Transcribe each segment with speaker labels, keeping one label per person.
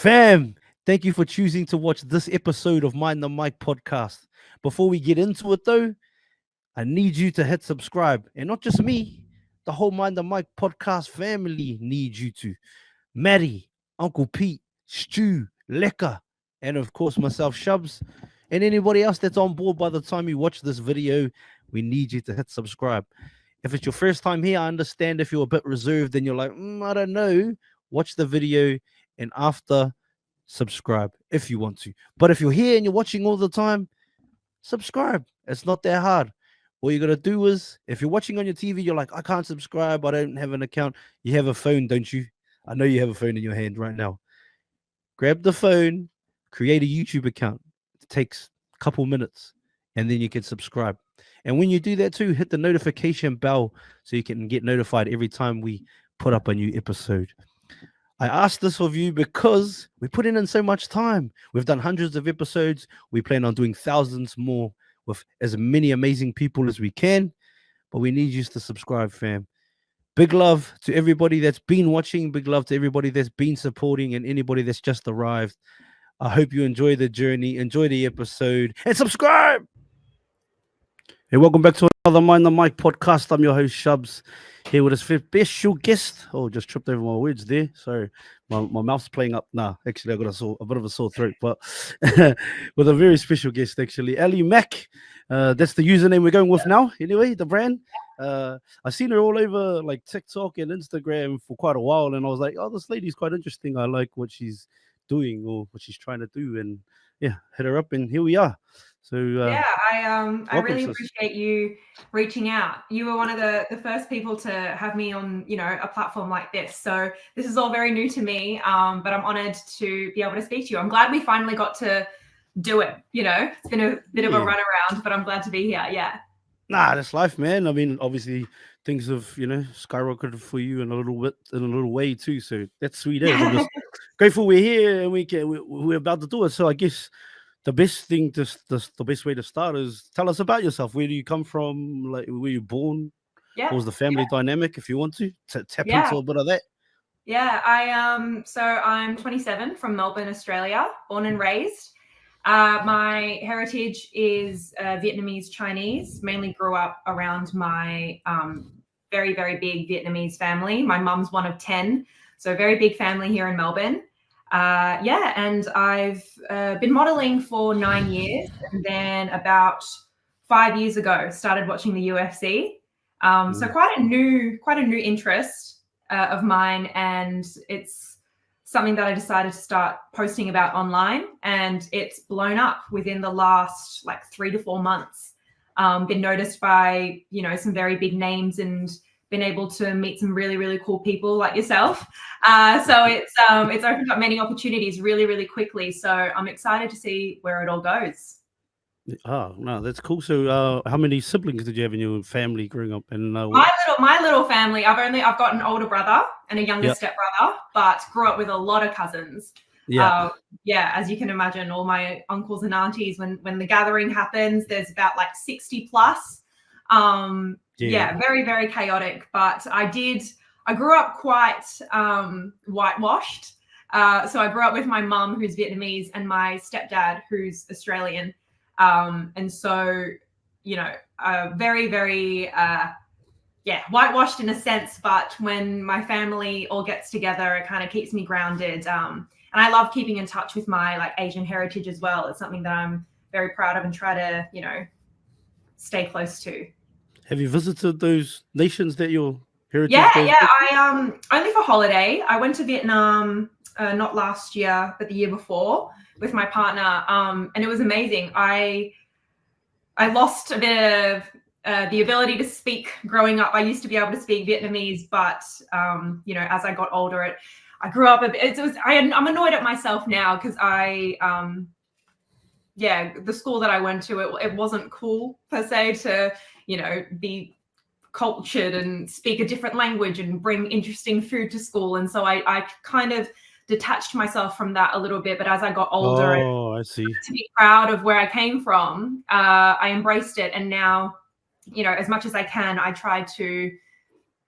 Speaker 1: Fam, thank you for choosing to watch this episode of Mind the Mic podcast. Before we get into it, though, I need you to hit subscribe. And not just me, the whole Mind the Mic podcast family needs you to. Maddie, Uncle Pete, Stu, Lekka, and of course myself, Shubz, and anybody else that's on board by the time you watch this video, we need you to hit subscribe. If it's your first time here, I understand if you're a bit reserved and you're like, I don't know, watch the video and after subscribe if you want to. But if you're here and you're watching all the time, subscribe. It's not that hard. All you got to do is, if you're watching on your TV, you're like, I can't subscribe, I don't have an account. You have a phone, don't you? I know you have a phone in your hand right now. Grab the phone, create a YouTube account. It takes a couple minutes, and then you can subscribe. And when you do that too, hit the notification bell so you can get notified every time we put up a new episode. I asked this of you because we put in so much time. We've done hundreds of episodes. We plan on doing thousands more with as many amazing people as we can. But we need you to subscribe, fam. Big love to everybody that's been watching. Big love to everybody that's been supporting and anybody that's just arrived. I hope you enjoy the journey, enjoy the episode, and subscribe. Hey, welcome back to another Mind the Mic podcast. I'm your host, Shubz, here with a special guest. Oh, just tripped over my words there. Sorry, my mouth's playing up. Nah, actually, I got a bit of a sore throat, but with a very special guest, actually, ALY MAC. That's the username we're going with now. Anyway, the brand. I've seen her all over like TikTok and Instagram for quite a while, and I was like, oh, this lady's quite interesting. I like what she's doing or what she's trying to do, and yeah, hit her up, and here we are. So
Speaker 2: I really appreciate you reaching out. You were one of the first people to have me on, a platform like this. So this is all very new to me, but I'm honored to be able to speak to you. I'm glad we finally got to do it. It's been a bit of a runaround, but I'm glad to be here. Yeah.
Speaker 1: Nah, that's life, man. I mean, obviously things have, skyrocketed for you in a little way too. So that's sweet. I'm just grateful we're here and we're about to do it. So I guess the best way to start is tell us about yourself. Where do you come from? Like, were you born?
Speaker 2: Yeah.
Speaker 1: What was the family dynamic? If you want to tap into a bit of that.
Speaker 2: Yeah, so I'm 27 from Melbourne, Australia, born and raised. My heritage is Vietnamese Chinese. Mainly grew up around my very, very big Vietnamese family. My mum's one of 10, so a very big family here in Melbourne. And I've been modeling for 9 years, and then about 5 years ago started watching the UFC. So quite a new interest of mine, and it's something that I decided to start posting about online, and it's blown up within the last 3 to 4 months. Been noticed by some very big names and been able to meet some really, really cool people like yourself. So it's opened up many opportunities really, really quickly. So I'm excited to see where it all goes.
Speaker 1: Oh, no, that's cool. So how many siblings did you have in your family growing up? And
Speaker 2: my little family, I've got an older brother and a younger stepbrother, but grew up with a lot of cousins. As you can imagine, all my uncles and aunties, when the gathering happens, there's about 60 plus. Very, very chaotic. But I grew up quite whitewashed. So I grew up with my mum, who's Vietnamese, and my stepdad, who's Australian. And so, very, very, whitewashed in a sense. But when my family all gets together, it kind of keeps me grounded. And I love keeping in touch with my Asian heritage as well. It's something that I'm very proud of and try to, stay close to.
Speaker 1: Have you visited those nations that your heritage?
Speaker 2: I only for holiday. I went to Vietnam not last year, but the year before with my partner, and it was amazing. I lost a bit of the ability to speak growing up. I used to be able to speak Vietnamese, but as I got older, I grew up a bit. I'm annoyed at myself now because the school that I went to, it wasn't cool per se to be cultured and speak a different language and bring interesting food to school. And so I kind of detached myself from that a little bit. But as I got older,
Speaker 1: I see.
Speaker 2: To be proud of where I came from, I embraced it. And now, as much as I can, I try to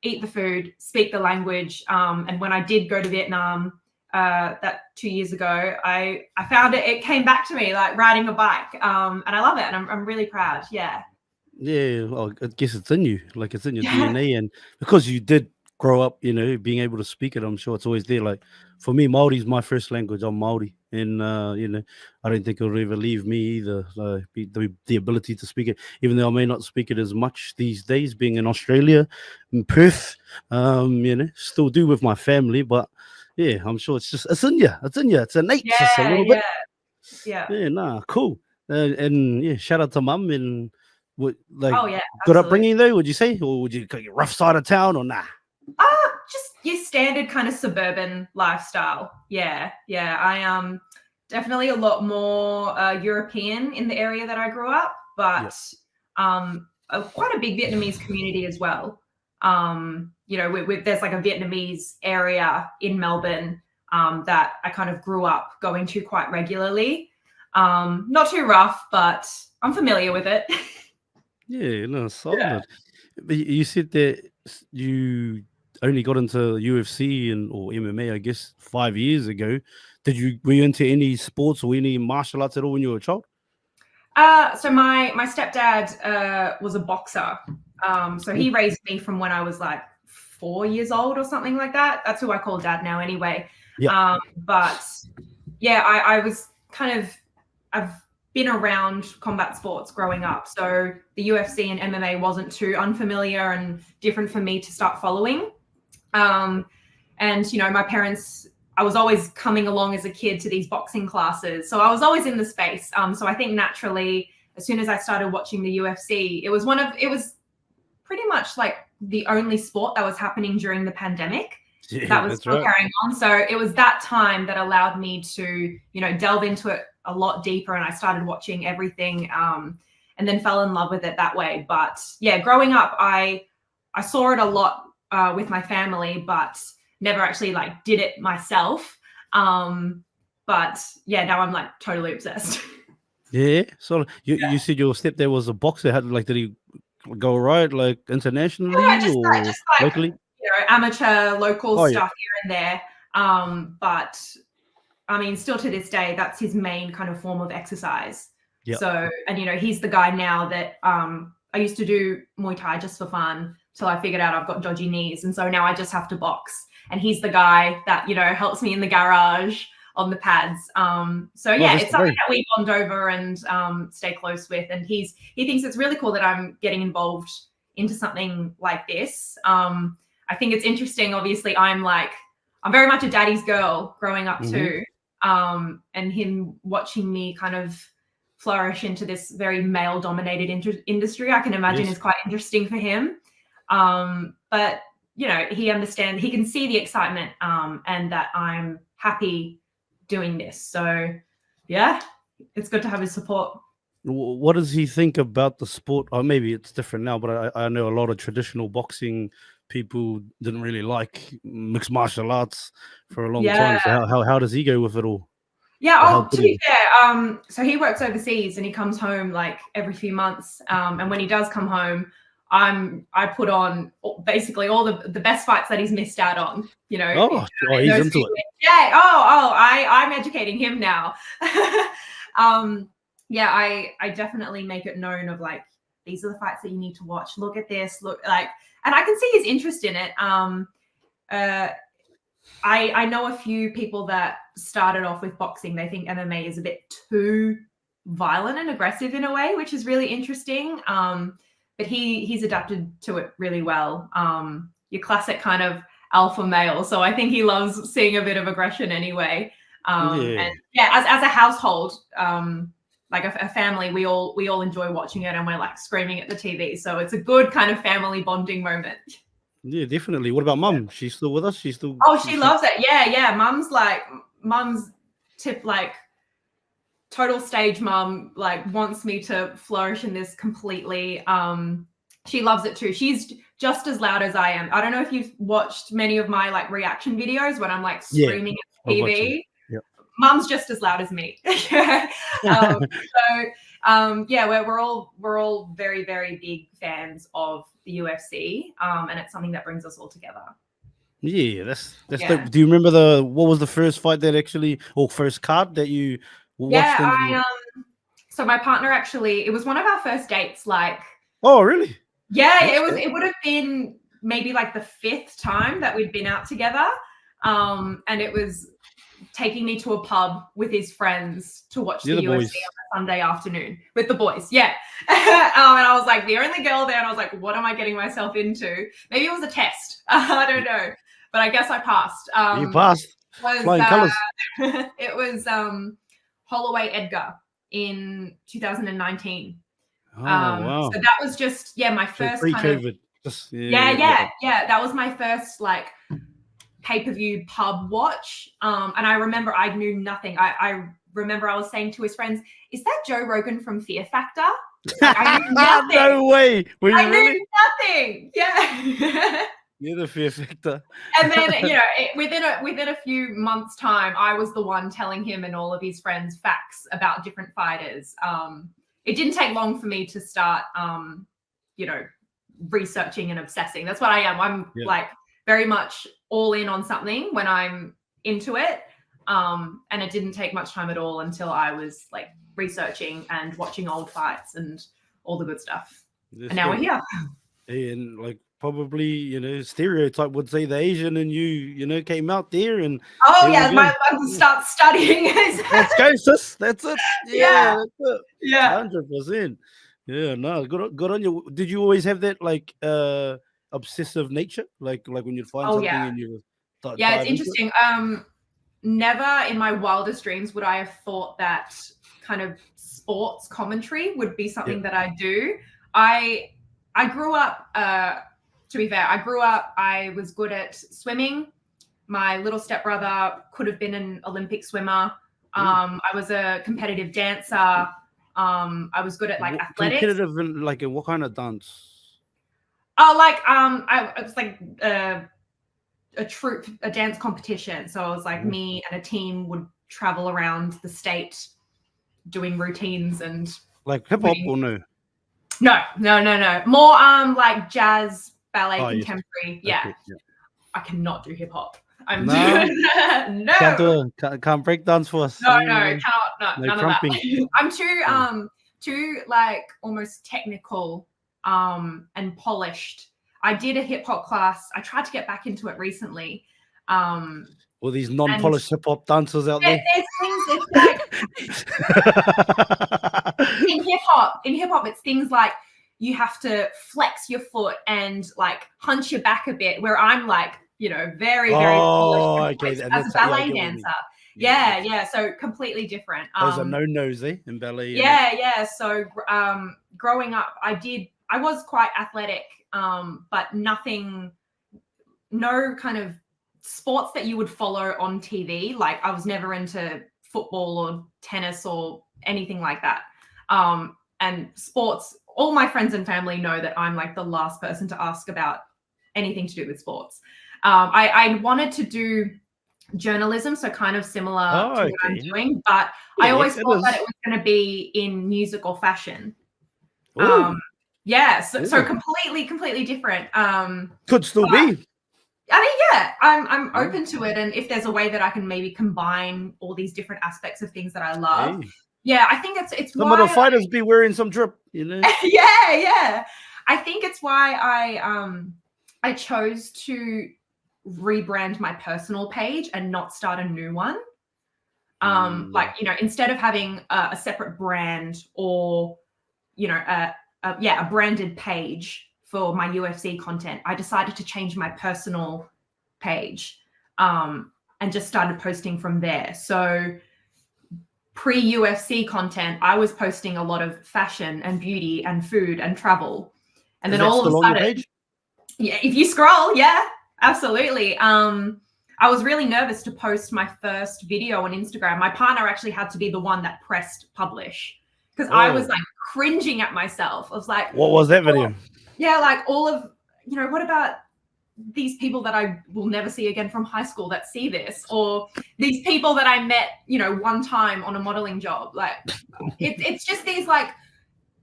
Speaker 2: eat the food, speak the language. And when I did go to Vietnam, that 2 years ago, I found it came back to me like riding a bike, and I love it, and I'm really proud. Yeah.
Speaker 1: Yeah, well, I guess it's in you, like it's in your DNA, and because you did grow up, being able to speak it, I'm sure it's always there. Like for me, Maori's my first language. I'm Maori, and I don't think it'll ever leave me either. The ability to speak it, even though I may not speak it as much these days, being in Australia, in Perth, still do with my family, but yeah, I'm sure it's in you, it's innate, just a
Speaker 2: Yeah,
Speaker 1: little bit.
Speaker 2: yeah, yeah.
Speaker 1: Yeah, nah, cool. And yeah, shout out to mum and what like
Speaker 2: Oh yeah,
Speaker 1: good
Speaker 2: absolutely.
Speaker 1: upbringing though, would you say? Or would you go your rough side of town or nah?
Speaker 2: Just your standard kind of suburban lifestyle. Yeah, yeah. I definitely a lot more European in the area that I grew up, but
Speaker 1: Yep.
Speaker 2: quite a big Vietnamese community as well. There's like a Vietnamese area in Melbourne that I kind of grew up going to quite regularly. Not too rough, but I'm familiar with it.
Speaker 1: Yeah, no, solid. But you said that you only got into UFC or MMA, I guess, 5 years ago. Were you into any sports or any martial arts at all when you were a child?
Speaker 2: So my stepdad was a boxer. So he raised me from when I was like 4 years old or something like that. That's who I call dad now anyway.
Speaker 1: Yeah.
Speaker 2: But yeah, I was I've been around combat sports growing up. So the UFC and MMA wasn't too unfamiliar and different for me to start following. And, my parents, I was always coming along as a kid to these boxing classes. So I was always in the space. So I think naturally, as soon as I started watching the UFC, it was pretty much like the only sport that was happening during the pandemic
Speaker 1: Yeah,
Speaker 2: that was
Speaker 1: that's
Speaker 2: still
Speaker 1: right.
Speaker 2: carrying on. So it was that time that allowed me to, delve into it a lot deeper. And I started watching everything and then fell in love with it that way. But yeah, growing up, I saw it a lot with my family, but never actually like did it myself. But yeah, now I'm like totally obsessed.
Speaker 1: Yeah. So you said your stepdad was a boxer. Did he go right like
Speaker 2: Yeah,
Speaker 1: internationally
Speaker 2: just
Speaker 1: or
Speaker 2: like
Speaker 1: locally?
Speaker 2: amateur local
Speaker 1: Oh yeah.
Speaker 2: stuff here and there. But I mean, still to this day, that's his main kind of form of exercise.
Speaker 1: Yeah.
Speaker 2: So, and he's the guy now that I used to do Muay Thai just for fun till I figured out I've got dodgy knees, and so now I just have to box. And he's the guy that helps me in the garage on the pads. So yeah, it's something that we bond over and stay close with. And he thinks it's really cool that I'm getting involved into something like this. I think it's interesting. Obviously, I'm very much a daddy's girl growing up too. And him watching me kind of flourish into this very male-dominated industry, I can imagine is quite interesting for him. But he understands, he can see the excitement and that I'm happy doing this. So yeah, it's good to have his support.
Speaker 1: What does he think about the sport? Or maybe it's different now, but I know a lot of traditional boxing people didn't really like mixed martial arts for a long time. So how does he go with it all?
Speaker 2: Yeah, to be fair, so he works overseas and he comes home like every few months. And when he does come home, I put on basically all the best fights that he's missed out on.
Speaker 1: He's into it.
Speaker 2: Yeah. I'm educating him now. Yeah, I definitely make it known of like, these are the fights that you need to watch. Look at this. Look, like, and I can see his interest in it. I know a few people that started off with boxing. They think MMA is a bit too violent and aggressive in a way, which is really interesting. But he's adapted to it really well. Your classic kind of alpha male. So I think he loves seeing a bit of aggression anyway. And yeah, as a household, like a family, we all enjoy watching it and we're like screaming at the TV. So it's a good kind of family bonding moment.
Speaker 1: Yeah, definitely. What about mum? She's still with us? She's still.
Speaker 2: Oh, she loves it. Yeah. Mum's tip, like total stage mum, like wants me to flourish in this completely. She loves it too. She's just as loud as I am. I don't know if you've watched many of my like reaction videos when I'm like screaming at the TV. Mum's just as loud as me. Yeah, we're all very, very big fans of the UFC, and it's something that brings us all together.
Speaker 1: Yeah, that's
Speaker 2: Yeah.
Speaker 1: dope. Do you remember what was the first fight that actually, or first card that you watched?
Speaker 2: Yeah, so my partner actually, it was one of our first dates. Like,
Speaker 1: oh, really?
Speaker 2: yeah,
Speaker 1: That's
Speaker 2: it was.
Speaker 1: cool.
Speaker 2: It would have been maybe like the 5th time that we'd been out together, and it was taking me to a pub with his friends to watch the UFC on a Sunday afternoon with the boys. Yeah. And I was like the only girl there, and I was like, what am I getting myself into? Maybe it was a test. I don't know, but I guess I passed.
Speaker 1: You passed. Flying colors.
Speaker 2: It was Holloway Edgar in 2019.
Speaker 1: Oh, wow.
Speaker 2: So that was just my first
Speaker 1: pre-COVID.
Speaker 2: That was my first like pay-per-view pub watch. And I remember I knew nothing. I remember I was saying to his friends, "Is that Joe Rogan from Fear Factor?" Like, I knew nothing.
Speaker 1: No way.
Speaker 2: I knew nothing. Yeah.
Speaker 1: You're the Fear Factor.
Speaker 2: And then within a few months' time, I was the one telling him and all of his friends facts about different fighters. It didn't take long for me to start, researching and obsessing. That's what I am. I'm like very much all in on something when I'm into it. And it didn't take much time at all until I was like researching and watching old fights and all the good stuff. And now we're here.
Speaker 1: And like probably, stereotype would say the Asian and you came out there and
Speaker 2: my start studying.
Speaker 1: Let's go, sis. That's it.
Speaker 2: Yeah.
Speaker 1: That's it.
Speaker 2: Yeah.
Speaker 1: 100%. Yeah, no, good on you. Did you always have that like obsessive nature? Like when you'd find something and you would
Speaker 2: it's interesting. Never in my wildest dreams would I have thought that kind of sports commentary would be something that I do. I grew up, to be fair, I was good at swimming. My little stepbrother could have been an Olympic swimmer. I was a competitive dancer. I was good at like athletics.
Speaker 1: Competitive in like what kind of dance?
Speaker 2: Oh, like I was like a troupe, a dance competition. So it was like me and a team would travel around the state doing routines and
Speaker 1: like hip hop or no?
Speaker 2: No. More like jazz, ballet, contemporary.
Speaker 1: Yes.
Speaker 2: Yeah. I cannot do hip hop. I'm
Speaker 1: no. Can't break dance for us.
Speaker 2: No, cannot. No, none trumping. Of that. I'm too like almost technical and polished. I did a hip hop class. I tried to get back into it recently.
Speaker 1: All these non-polished hip hop dancers out there.
Speaker 2: There's things. It's like in hip hop, it's things like you have to flex your foot and like hunch your back a bit. Where I'm like, very polished as a ballet dancer. Yeah. So completely different.
Speaker 1: Those are no-nos, in ballet.
Speaker 2: Yeah. So growing up, I was quite athletic, but no kind of sports that you would follow on TV. Like I was never into football or tennis or anything like that. And sports, all my friends and family know that I'm like the last person to ask about anything to do with sports. I wanted to do journalism, so kind of similar to what I'm doing, but I always thought that it was going to be in music or fashion. So completely different.
Speaker 1: Could still be.
Speaker 2: I mean, I'm open to it, and if there's a way that I can maybe combine all these different aspects of things that I love, I think it's
Speaker 1: some of the fighters be wearing some drip,
Speaker 2: yeah. I think it's why I chose to rebrand my personal page and not start a new one. Instead of having a separate brand or a branded page for my UFC content, I decided to change my personal page and just started posting from there. So pre-UFC content, I was posting a lot of fashion and beauty and food and travel. And then all of a sudden, if you scroll, absolutely. I was really nervous to post my first video on Instagram. My partner actually had to be the one that pressed publish because I was like cringing at myself. I was like,
Speaker 1: what was that video?
Speaker 2: Yeah, like all of, what about these people that I will never see again from high school that see this, or these people that I met, one time on a modeling job. Like it's just these like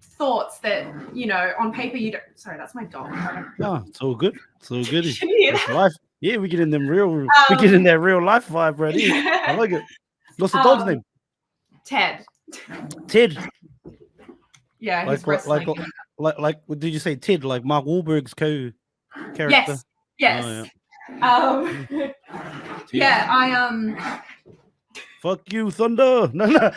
Speaker 2: thoughts that, on paper you don't. Sorry, that's my dog.
Speaker 1: Oh, it's all good. It's all good.
Speaker 2: Can you hear that?
Speaker 1: Life. Yeah, we get in them we get in that real life vibe, right here. I like it. What's the dog's name?
Speaker 2: Ted.
Speaker 1: Ted.
Speaker 2: Yeah,
Speaker 1: Like
Speaker 2: he's
Speaker 1: what?
Speaker 2: wrestling.
Speaker 1: Like what did you say? Ted, like Mark Wahlberg's character.
Speaker 2: Yes. Yes.
Speaker 1: Oh,
Speaker 2: yeah.
Speaker 1: Fuck you, Thunder. No.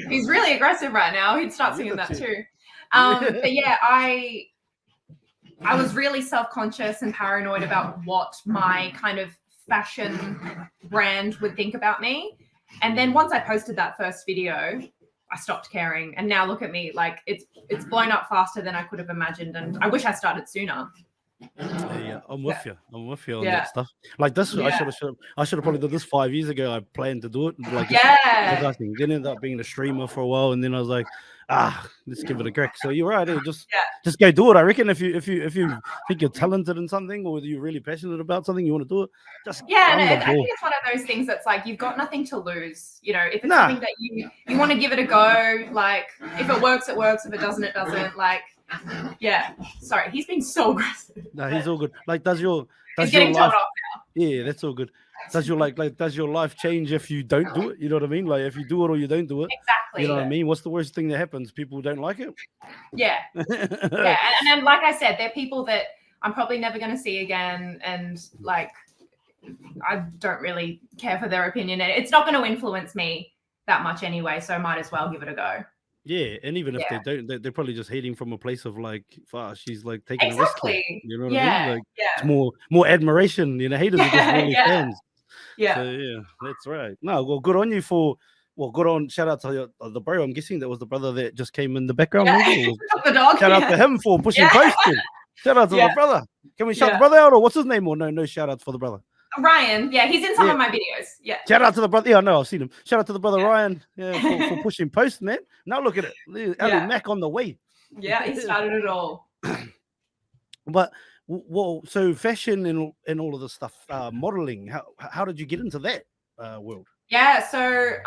Speaker 2: He's really aggressive right now. He'd start singing that too. But yeah, I was really self-conscious and paranoid about what my kind of fashion brand would think about me. And then once I posted that first video, I stopped caring. And now look at me, like it's blown up faster than I could have imagined. And I wish I started sooner.
Speaker 1: Yeah, I'm with you. I'm with you on
Speaker 2: Yeah.
Speaker 1: that stuff. Like this, I should have probably did this 5 years ago. I planned to do it. Like then ended up being a streamer for a while, and then I was like, let's give it a crack. So you're right. Just go do it. I reckon if you think you're talented in something, or you're really passionate about something, you want to do it. Just
Speaker 2: I think it's one of those things that's like you've got nothing to lose. You know, if it's something that you want to give it a go, like if it works, it works. If it doesn't, it doesn't. Like. Yeah, sorry, he's been so aggressive.
Speaker 1: No, he's all good. Like, does your
Speaker 2: life?
Speaker 1: Now. Yeah, that's all good. Does your does your life change if you don't do it? You know what I mean? Like, if you do it or you don't do it.
Speaker 2: Exactly.
Speaker 1: You know what I mean? What's the worst thing that happens? People don't like it.
Speaker 2: Yeah. Yeah, and then like I said, they're people that I'm probably never going to see again, and like I don't really care for their opinion. It's not going to influence me that much anyway, so I might as well give it a go.
Speaker 1: Yeah, and even if they don't, they're probably just hating from a place of like, she's like taking a risk. You know what I mean? Like, it's more admiration. You know, haters are just really fans.
Speaker 2: Yeah.
Speaker 1: So yeah, that's right. No, well, good on you for. Well, good on. Shout out to the bro. I'm guessing that was the brother that just came in the background.
Speaker 2: The dog.
Speaker 1: Shout out to him for pushing posting. Shout out to the brother. Can we shout the brother out, or what's his name? Or no shout out for the brother.
Speaker 2: Ryan, he's in some of my videos. Yeah.
Speaker 1: Shout out to the brother. Yeah, no, I've seen him. Shout out to the brother Ryan, for pushing post, man. Now look at it. ALY MAC on the way.
Speaker 2: Yeah, he started it all.
Speaker 1: But well, so fashion and all of this stuff, modeling. How did you get into that world?
Speaker 2: Yeah, so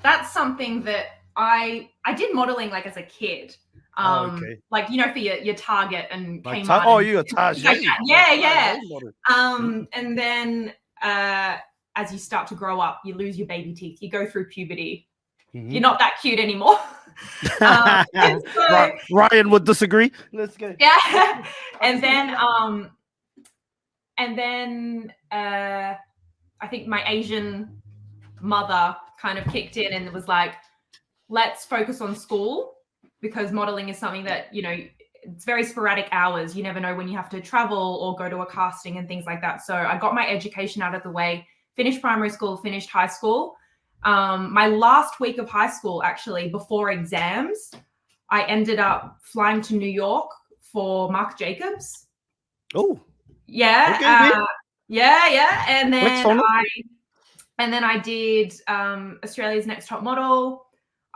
Speaker 2: that's something that I did modeling like as a kid. Like, you know, for your Target and
Speaker 1: like
Speaker 2: Kmart.
Speaker 1: You a Target.
Speaker 2: Yeah. And then as you start to grow up, you lose your baby teeth. You go through puberty. Mm-hmm. You're not that cute anymore.
Speaker 1: Ryan would disagree. Let's go.
Speaker 2: Yeah. And then I think my Asian mother kind of kicked in and was like, let's focus on school, because modeling is something that, you know, it's very sporadic hours. You never know when you have to travel or go to a casting and things like that. So I got my education out of the way, finished primary school, finished high school. My last week of high school, actually, before exams, I ended up flying to New York for Marc Jacobs.
Speaker 1: Oh.
Speaker 2: Yeah.
Speaker 1: Okay,
Speaker 2: yeah. And then I did Australia's Next Top Model.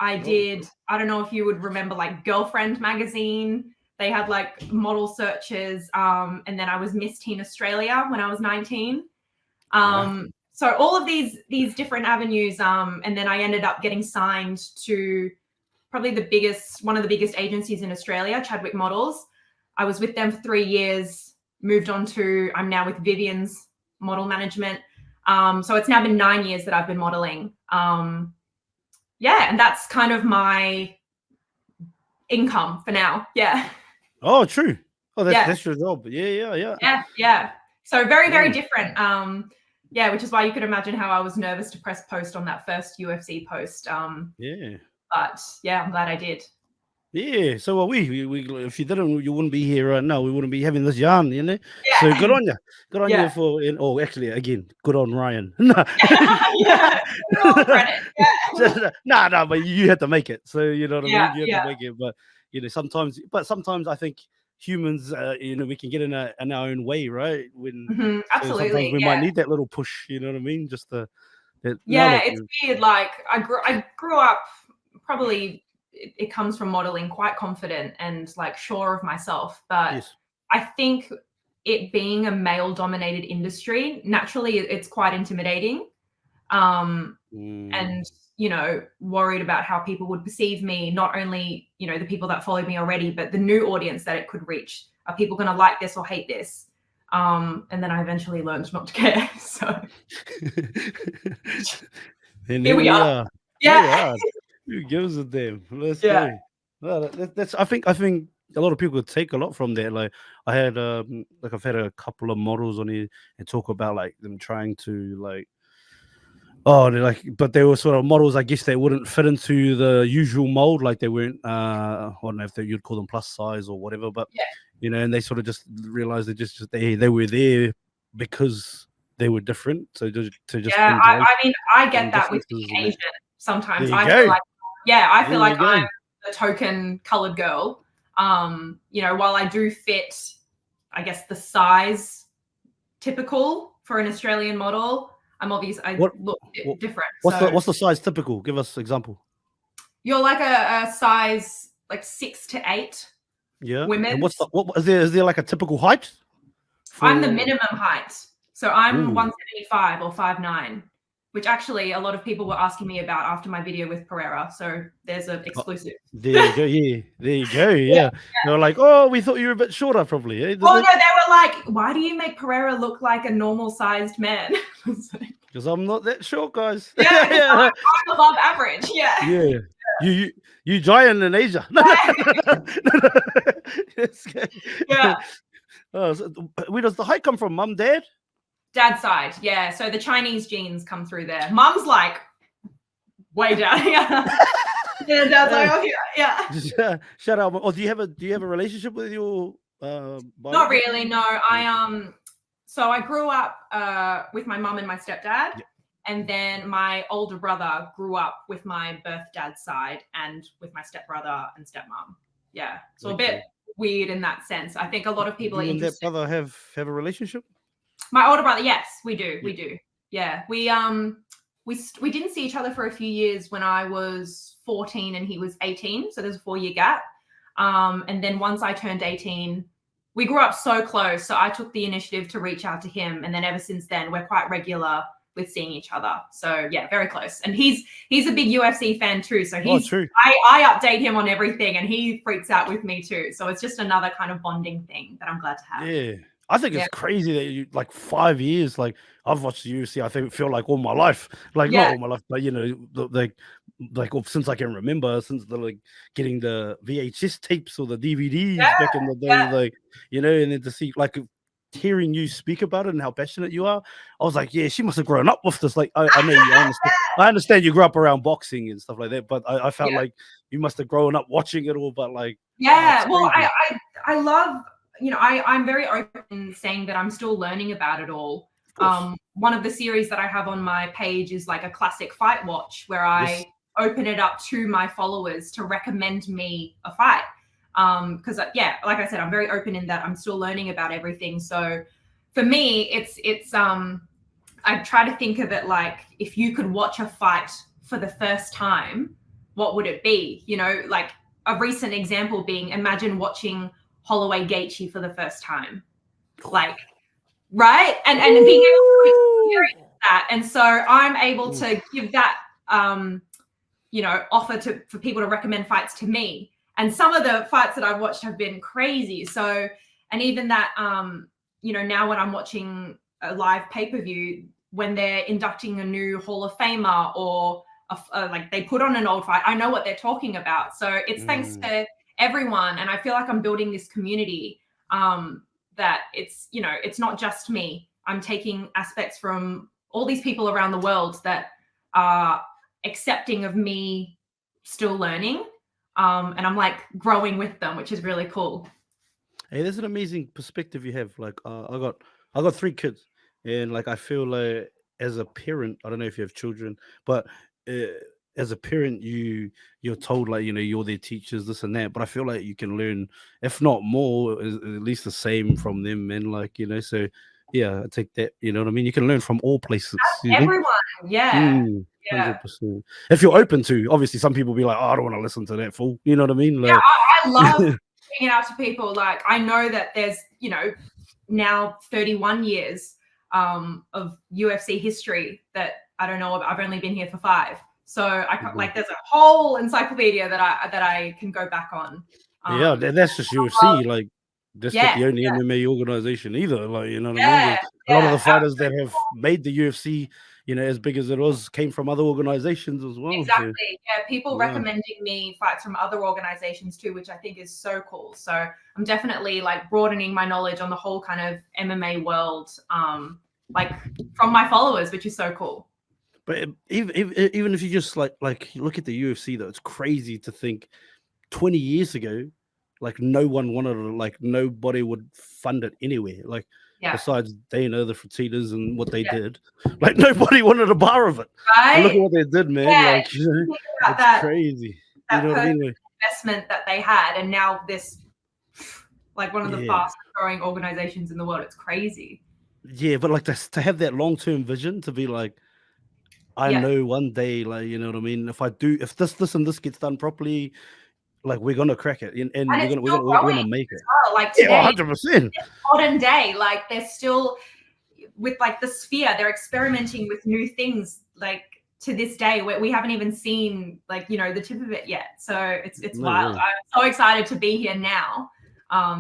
Speaker 2: I did, I don't know if you would remember, like Girlfriend magazine. They had like model searches. And then I was Miss Teen Australia when I was 19. So all of these different avenues. And then I ended up getting signed to probably one of the biggest agencies in Australia, Chadwick Models. I was with them for 3 years, moved on to, I'm now with Vivian's model management. So it's now been 9 years that I've been modeling. And that's kind of my income for now. Yeah.
Speaker 1: Oh, true. Oh, that's your job. Yeah.
Speaker 2: So very, very different. Which is why you could imagine how I was nervous to press post on that first UFC post. But yeah, I'm glad I did.
Speaker 1: Yeah, so we if you didn't, you wouldn't be here right now. We wouldn't be having this yarn, you know.
Speaker 2: Yeah.
Speaker 1: So good on you. Good on you for. Actually, again, good on Ryan.
Speaker 2: All credit.
Speaker 1: No, but you had to make it. So you know what I mean. You had to make it, but you know sometimes I think humans, we can get in our own way, right? When
Speaker 2: absolutely,
Speaker 1: sometimes we might need that little push. You know what I mean? Just to.
Speaker 2: It's weird. Like I grew up probably. It comes from modeling, quite confident and like sure of myself. But I think it being a male dominated industry, naturally it's quite intimidating. And, you know, worried about how people would perceive me, not only, you know, the people that followed me already, but the new audience that it could reach. Are people going to like this or hate this? And then I eventually learned not to care. So
Speaker 1: And
Speaker 2: here we are. Yeah.
Speaker 1: Who gives a damn? Let's
Speaker 2: Yeah.
Speaker 1: go. Well, that's. I think a lot of people take a lot from that. Like I've had a couple of models on here and talk about like them trying to like. Oh, they're like, but they were sort of models. I guess they wouldn't fit into the usual mold. Like they weren't. I don't know if you'd call them plus size or whatever. But
Speaker 2: Yeah.
Speaker 1: you know, and they sort of just realized they were there because they were different. So to just
Speaker 2: Yeah,
Speaker 1: embrace
Speaker 2: I mean, I get that with
Speaker 1: differences
Speaker 2: being
Speaker 1: and that.
Speaker 2: Asian sometimes.
Speaker 1: There you
Speaker 2: I
Speaker 1: go.
Speaker 2: feel like, I feel
Speaker 1: There
Speaker 2: like
Speaker 1: you go.
Speaker 2: I'm the token colored girl. You know, while I do fit, I guess, the size typical for an Australian model, I look different.
Speaker 1: What's the size typical? Give us example.
Speaker 2: You're like a size like 6 to 8.
Speaker 1: Yeah.
Speaker 2: Women.
Speaker 1: And what is there like a typical height?
Speaker 2: I'm the minimum height. So I'm
Speaker 1: Ooh.
Speaker 2: 175 or 5'9", which actually a lot of people were asking me about after my video with Pereira. So there's an exclusive.
Speaker 1: There you go. Yeah. There you go. Yeah. They were like, oh, we thought you were a bit shorter, probably. Eh?
Speaker 2: Oh, no, they were like, why do you make Pereira look like a normal-sized man?
Speaker 1: Because I'm not that short, guys.
Speaker 2: I'm above average. Yeah.
Speaker 1: Yeah. You giant in Asia.
Speaker 2: Yeah.
Speaker 1: Oh, so where does the height come from? Mum, dad?
Speaker 2: Dad's side, yeah. So the Chinese genes come through there. Mum's like way down here. Yeah, dad's like, oh yeah.
Speaker 1: Shout out. Oh, do you have a relationship with your
Speaker 2: Not really, no. So I grew up with my mum and my stepdad. Yep. And then my older brother grew up with my birth dad's side and with my stepbrother and stepmom. Yeah. So a bit weird in that sense. I think a lot of people are interested.
Speaker 1: You and that brother have a relationship?
Speaker 2: My older brother, yes, we do. Yeah. We do. Yeah. We didn't see each other for a few years when I was 14 and he was 18. So there's a 4-year gap. And then once I turned 18, we grew up so close. So I took the initiative to reach out to him. And then ever since then, we're quite regular with seeing each other. So yeah, very close. And he's a big UFC fan too. So I update him on everything and he freaks out with me too. So it's just another kind of bonding thing that I'm glad to have.
Speaker 1: Yeah. I think it's crazy that you like 5 years. Like I've watched the UFC. I feel like all my life. Like not all my life, but you know, like since I can remember, since the like getting the VHS tapes or the DVDs back in the day, like you know, and then to see like hearing you speak about it and how passionate you are, I was like, yeah, she must have grown up with this. Like I know you understand. I understand you grew up around boxing and stuff like that, but I felt like you must have grown up watching it all. But like,
Speaker 2: well, I love. You know, I'm very open saying that I'm still learning about it all. One of the series that I have on my page is like a classic fight watch where I open it up to my followers to recommend me a fight. Because like I said, I'm very open in that I'm still learning about everything. So for me, it's I try to think of it like if you could watch a fight for the first time, what would it be? You know, like a recent example being imagine watching Holloway Gaethje for the first time, like, right? And being able to experience that. And so I'm able to give that, you know, offer for people to recommend fights to me. And some of the fights that I've watched have been crazy. So, and even that, you know, now when I'm watching a live pay-per-view, when they're inducting a new Hall of Famer or like they put on an old fight, I know what they're talking about. So it's thanks to everyone. And I feel like I'm building this community that it's, you know, it's not just me. I'm taking aspects from all these people around the world that are accepting of me still learning. And I'm like growing with them, which is really cool.
Speaker 1: Hey, there's an amazing perspective you have. Like I got 3 kids and like I feel like as a parent, I don't know if you have children, but as a parent, you're told like, you know, you're their teachers, this and that, but I feel like you can learn, if not more, at least the same from them. And like, you know, so yeah, I take that, you know what I mean? You can learn from all places.
Speaker 2: Everyone, 100%.
Speaker 1: If you're open to, obviously some people be like, oh, I don't want to listen to that fool. You know what I mean? Like,
Speaker 2: I love bringing it out to people. Like I know that there's, you know, now 31 years of UFC history that I don't know. I've only been here for 5. So I like there's a whole encyclopedia that I can go back on.
Speaker 1: That's just UFC. Like That's not
Speaker 2: Yeah,
Speaker 1: the only MMA organization either. Like, you know what I mean?
Speaker 2: yeah,
Speaker 1: A lot of
Speaker 2: yeah.
Speaker 1: the fighters that have made the UFC, as big as it was, came from other organizations as well. So
Speaker 2: Exactly. Yeah, people
Speaker 1: yeah.
Speaker 2: recommending me fights from other organizations too, which I think is so cool. So I'm definitely like broadening my knowledge on the whole kind of MMA world, like from my followers, which is so cool.
Speaker 1: But even if you just like look at the UFC, though, it's crazy to think 20 years ago, like nobody would fund it anywhere. Like
Speaker 2: Yeah.
Speaker 1: besides Dana, the Fertitas, and what they did, like nobody wanted a bar of it. And look at
Speaker 2: Right?
Speaker 1: what they did, man.
Speaker 2: Yeah,
Speaker 1: Like,
Speaker 2: think about
Speaker 1: it's
Speaker 2: that,
Speaker 1: crazy.
Speaker 2: that
Speaker 1: You know what I mean?
Speaker 2: personal investment that they had, and now this, like one of the
Speaker 1: Yeah.
Speaker 2: fastest growing organizations in the world. It's crazy.
Speaker 1: Yeah, but like to have that long-term vision, to be like, I
Speaker 2: Yeah.
Speaker 1: know one day, like, you know what I mean, if this and this gets done properly, like we're gonna crack it, and
Speaker 2: And
Speaker 1: we're
Speaker 2: it's
Speaker 1: gonna
Speaker 2: still
Speaker 1: we're
Speaker 2: growing
Speaker 1: gonna make it.
Speaker 2: as well. Like
Speaker 1: Yeah,
Speaker 2: today,
Speaker 1: 100%.
Speaker 2: modern day, like they're still with like the sphere, they're experimenting with new things like to this day where we haven't even seen like, the tip of it yet. So it's
Speaker 1: No
Speaker 2: wild.
Speaker 1: way.
Speaker 2: I'm so excited to be here now,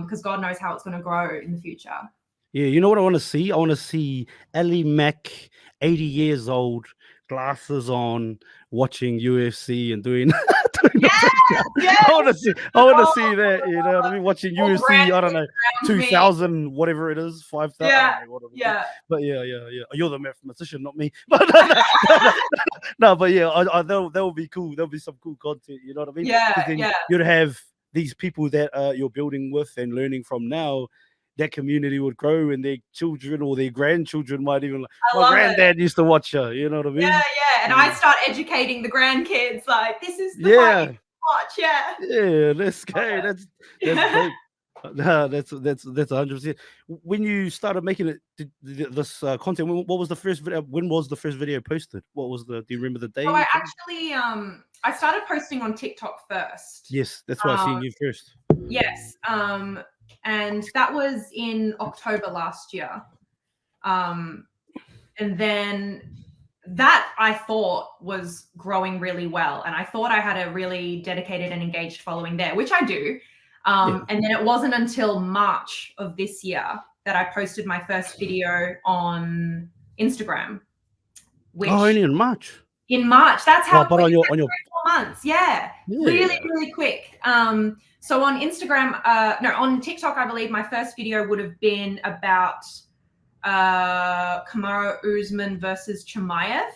Speaker 2: because God knows how it's going to grow in the future.
Speaker 1: Yeah, you know what I want to see? I want to see ALY MAC, 80 years old, glasses on, watching UFC and doing doing
Speaker 2: Yes,
Speaker 1: the
Speaker 2: yes.
Speaker 1: I want to see that, you know what I mean? Watching
Speaker 2: All
Speaker 1: UFC, I don't know,
Speaker 2: around me.
Speaker 1: 2000, whatever it is, 5000.
Speaker 2: Yeah,
Speaker 1: I don't know what it is.
Speaker 2: yeah.
Speaker 1: But yeah. You're the mathematician, not me. But no, but yeah, that would be cool. There'll be some cool content, you know what I mean? 'Cause
Speaker 2: Yeah,
Speaker 1: then
Speaker 2: yeah.
Speaker 1: you'd have these people that you're building with and learning from now. That community would grow, and their children or their grandchildren might even like,
Speaker 2: I
Speaker 1: my
Speaker 2: love it.
Speaker 1: granddad used to watch her, you know what I mean?
Speaker 2: Yeah, yeah. And I start educating the grandkids, like, this is the
Speaker 1: Yeah.
Speaker 2: fight you watch, yeah.
Speaker 1: Yeah, that's great. That's dope. Nah, that's 100%. When you started making it, this content, what was the first video? When was the first video posted? Do you remember the day?
Speaker 2: So I actually I started posting on TikTok first.
Speaker 1: Yes, that's why I seen you first.
Speaker 2: Yes. And that was in October last year. And then that I thought was growing really well. And I thought I had a really dedicated and engaged following there, which I do. And then it wasn't until March of this year that I posted my first video on Instagram.
Speaker 1: Only in March.
Speaker 2: In March. That's how
Speaker 1: but on your
Speaker 2: 4 months. Yeah. Really quick. So on Instagram, on TikTok, I believe my first video would have been about Kamaru Usman versus Chimaev.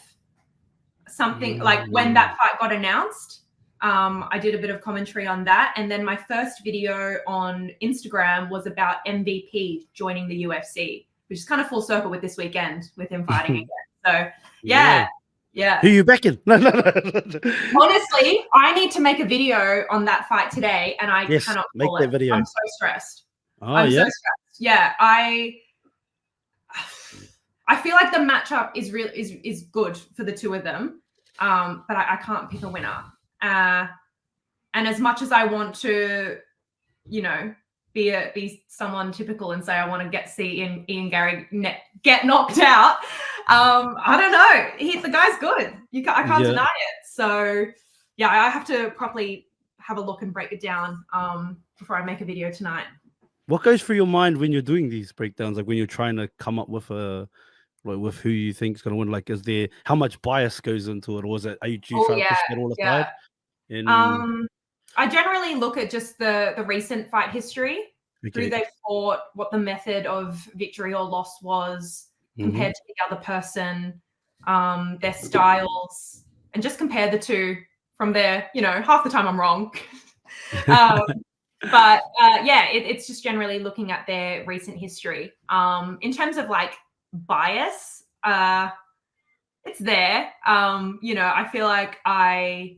Speaker 2: Something like when that fight got announced. I did a bit of commentary on that. And then my first video on Instagram was about MVP joining the UFC, which is kind of full circle with this weekend with him fighting again. So yeah. Who
Speaker 1: you backing?
Speaker 2: Honestly, I need to make a video on that fight today, and I cannot
Speaker 1: make
Speaker 2: pull
Speaker 1: that
Speaker 2: it.
Speaker 1: video.
Speaker 2: I'm so stressed.
Speaker 1: I'm so stressed.
Speaker 2: Yeah, I feel like the matchup is good for the two of them, but I can't pick a winner. And as much as I want to, be someone typical and say I want to see Ian Gary get knocked out, I don't know. The guy's good. I can't deny it. So yeah, I have to properly have a look and break it down before I make a video tonight.
Speaker 1: What goes through your mind when you're doing these breakdowns? Like when you're trying to come up with with who you think is going to win? Like, how much bias goes into it, or are you trying to push that all aside?
Speaker 2: I generally look at just the recent fight history, who they fought, what the method of victory or loss was compared to the other person, their styles, and just compare the two from there. Half the time I'm wrong. But it's just generally looking at their recent history. In terms of like bias, it's there. I feel like I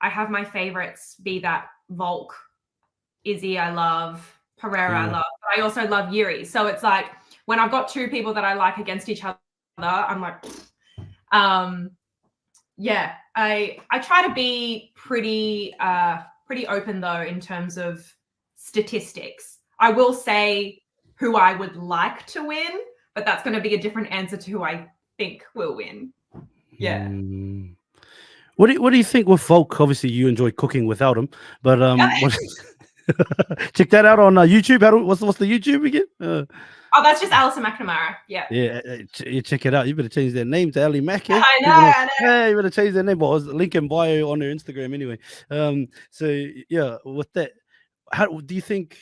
Speaker 2: have my favorites, be that Volk, Izzy I love, Pereira I love, but I also love Yuri. So it's like when I've got two people that I like against each other, I'm like, I try to be pretty open though in terms of statistics. I will say who I would like to win, but that's going to be a different answer to who I think will win. Yeah.
Speaker 1: What do you think with Volk? Obviously, you enjoy cooking without him, but Check that out on YouTube. What's the YouTube again?
Speaker 2: Oh, that's just Alison McNamara. Yeah.
Speaker 1: Yeah, you check it out. You better change their name to ALY MAC. Eh?
Speaker 2: I know.
Speaker 1: Yeah, you better change their name. But it's link in bio on their Instagram anyway. So yeah, with that, how do you think?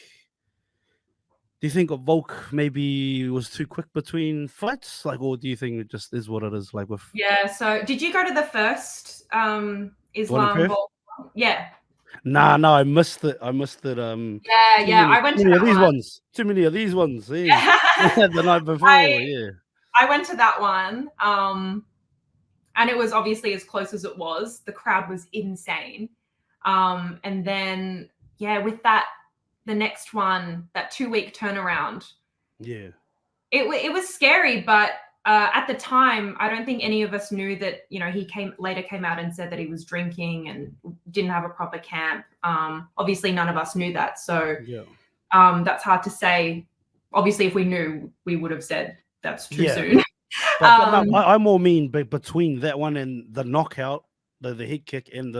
Speaker 1: Do you think Volk maybe was too quick between fights, like, or do you think it just is what it is? Like with
Speaker 2: Yeah. So, did you go to the first Islam
Speaker 1: Perth?
Speaker 2: Bowl? Yeah.
Speaker 1: Nah, no, I missed it. I missed it.
Speaker 2: Yeah. I went to
Speaker 1: too many of
Speaker 2: that
Speaker 1: these
Speaker 2: one.
Speaker 1: ones. Too many of these ones. Hey.
Speaker 2: Yeah.
Speaker 1: The night before.
Speaker 2: I went to that one. And it was obviously as close as it was. The crowd was insane. And then, yeah, with that, the next one, that 2-week turnaround.
Speaker 1: Yeah.
Speaker 2: It was scary, but at the time, I don't think any of us knew that, you know, he later came out and said that he was drinking and didn't have a proper camp. Obviously, none of us knew that. So
Speaker 1: yeah.
Speaker 2: That's hard to say. Obviously, if we knew, we would have said that's too soon.
Speaker 1: But no, I more mean between that one and the knockout, the head kick, and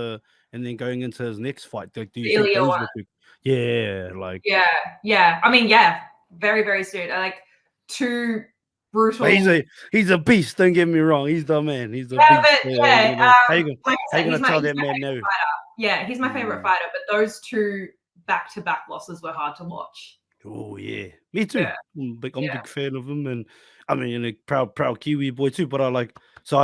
Speaker 1: then going into his next fight. Like, do you think those were too, like
Speaker 2: yeah. I mean, yeah, very, very soon. Like, too brutal.
Speaker 1: But he's a beast. Don't get me wrong. He's the man. He's the beast.
Speaker 2: But yeah,
Speaker 1: you know, how you
Speaker 2: like
Speaker 1: gonna tell that man no?
Speaker 2: Yeah, he's my favorite fighter. But those two back-to-back losses were hard to watch.
Speaker 1: Oh yeah, me too.
Speaker 2: Yeah.
Speaker 1: I'm a big fan of him, and I mean, a proud Kiwi boy too. But I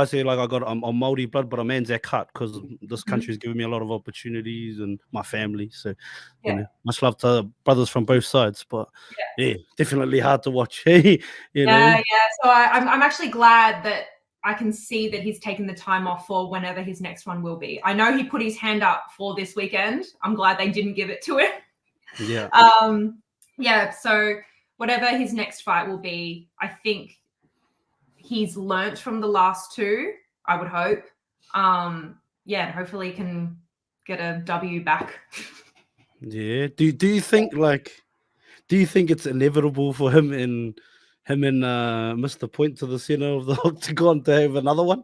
Speaker 1: say like I'm Māori blood, but I'm Anzac cut because this country's given me a lot of opportunities and my family. So you know, much love to brothers from both sides. But yeah, definitely hard to watch. you know?
Speaker 2: So I'm actually glad that I can see that he's taken the time off for whenever his next one will be. I know he put his hand up for this weekend. I'm glad they didn't give it to him.
Speaker 1: Yeah.
Speaker 2: Yeah, so whatever his next fight will be, I think he's learnt from the last two, I would hope. And hopefully he can get a W back.
Speaker 1: Yeah. Do you think it's inevitable for him and Mr. Point to the center of the octagon to have another one?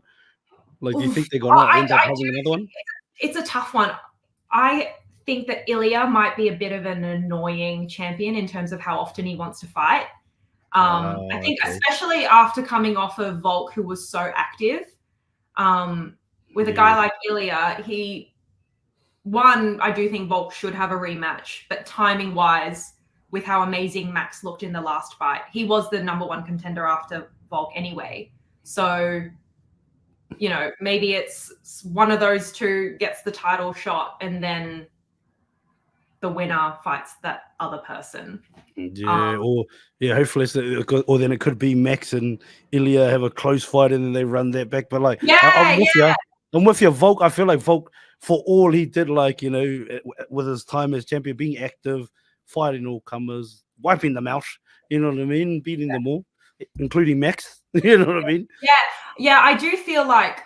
Speaker 1: Like, do you think they're gonna end up having another one?
Speaker 2: It's a tough one. I think that Ilya might be a bit of an annoying champion in terms of how often he wants to fight. I think especially after coming off of Volk, who was so active, with a guy like Ilya, I do think Volk should have a rematch, but timing wise, with how amazing Max looked in the last fight, he was the number one contender after Volk anyway. So, you know, maybe it's one of those two gets the title shot and then the winner fights that other person.
Speaker 1: Hopefully or then it could be Max and Ilya have a close fight and then they run that back. But like, I'm with you. Volk, I feel like Volk, for all he did, like, you know, with his time as champion, being active, fighting all comers, wiping them out, you know what I mean, beating them all, including Max. You know what I mean?
Speaker 2: Yeah. I do feel like,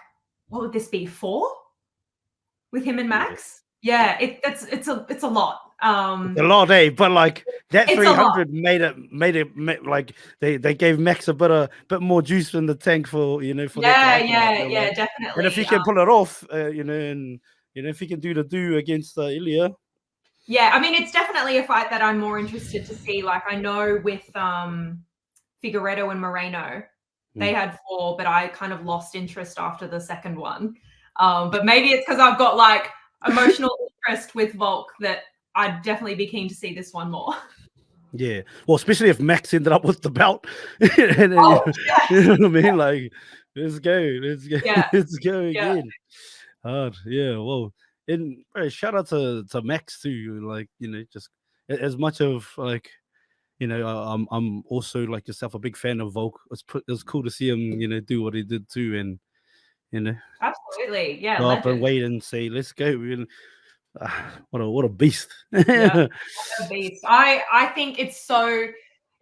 Speaker 2: what would this be, 4 with him and Max? Yeah, it's a lot.
Speaker 1: A lot, but like that 300 made it like they gave Max a bit more juice in the tank for, you know, for
Speaker 2: definitely.
Speaker 1: And if he can pull it off, you know, and you know, if he can do against Ilya.
Speaker 2: Yeah, I mean, it's definitely a fight that I'm more interested to see. Like, I know with Figueiredo and Moreno, they had 4, but I kind of lost interest after the second one. But maybe it's because I've got like emotional interest with Volk that I'd definitely be keen to see this one more.
Speaker 1: Yeah, well, especially if Max ended up with the belt. You know what I mean? Like, let's go again. Hard, well, and shout out to Max too. Like, you know, just as much of like, you know, I'm also like yourself a big fan of Volk. It's cool to see him, you know, do what he did too, and you know,
Speaker 2: absolutely,
Speaker 1: go up and wait and say, let's go. And, what a beast.
Speaker 2: What a beast. I think it's so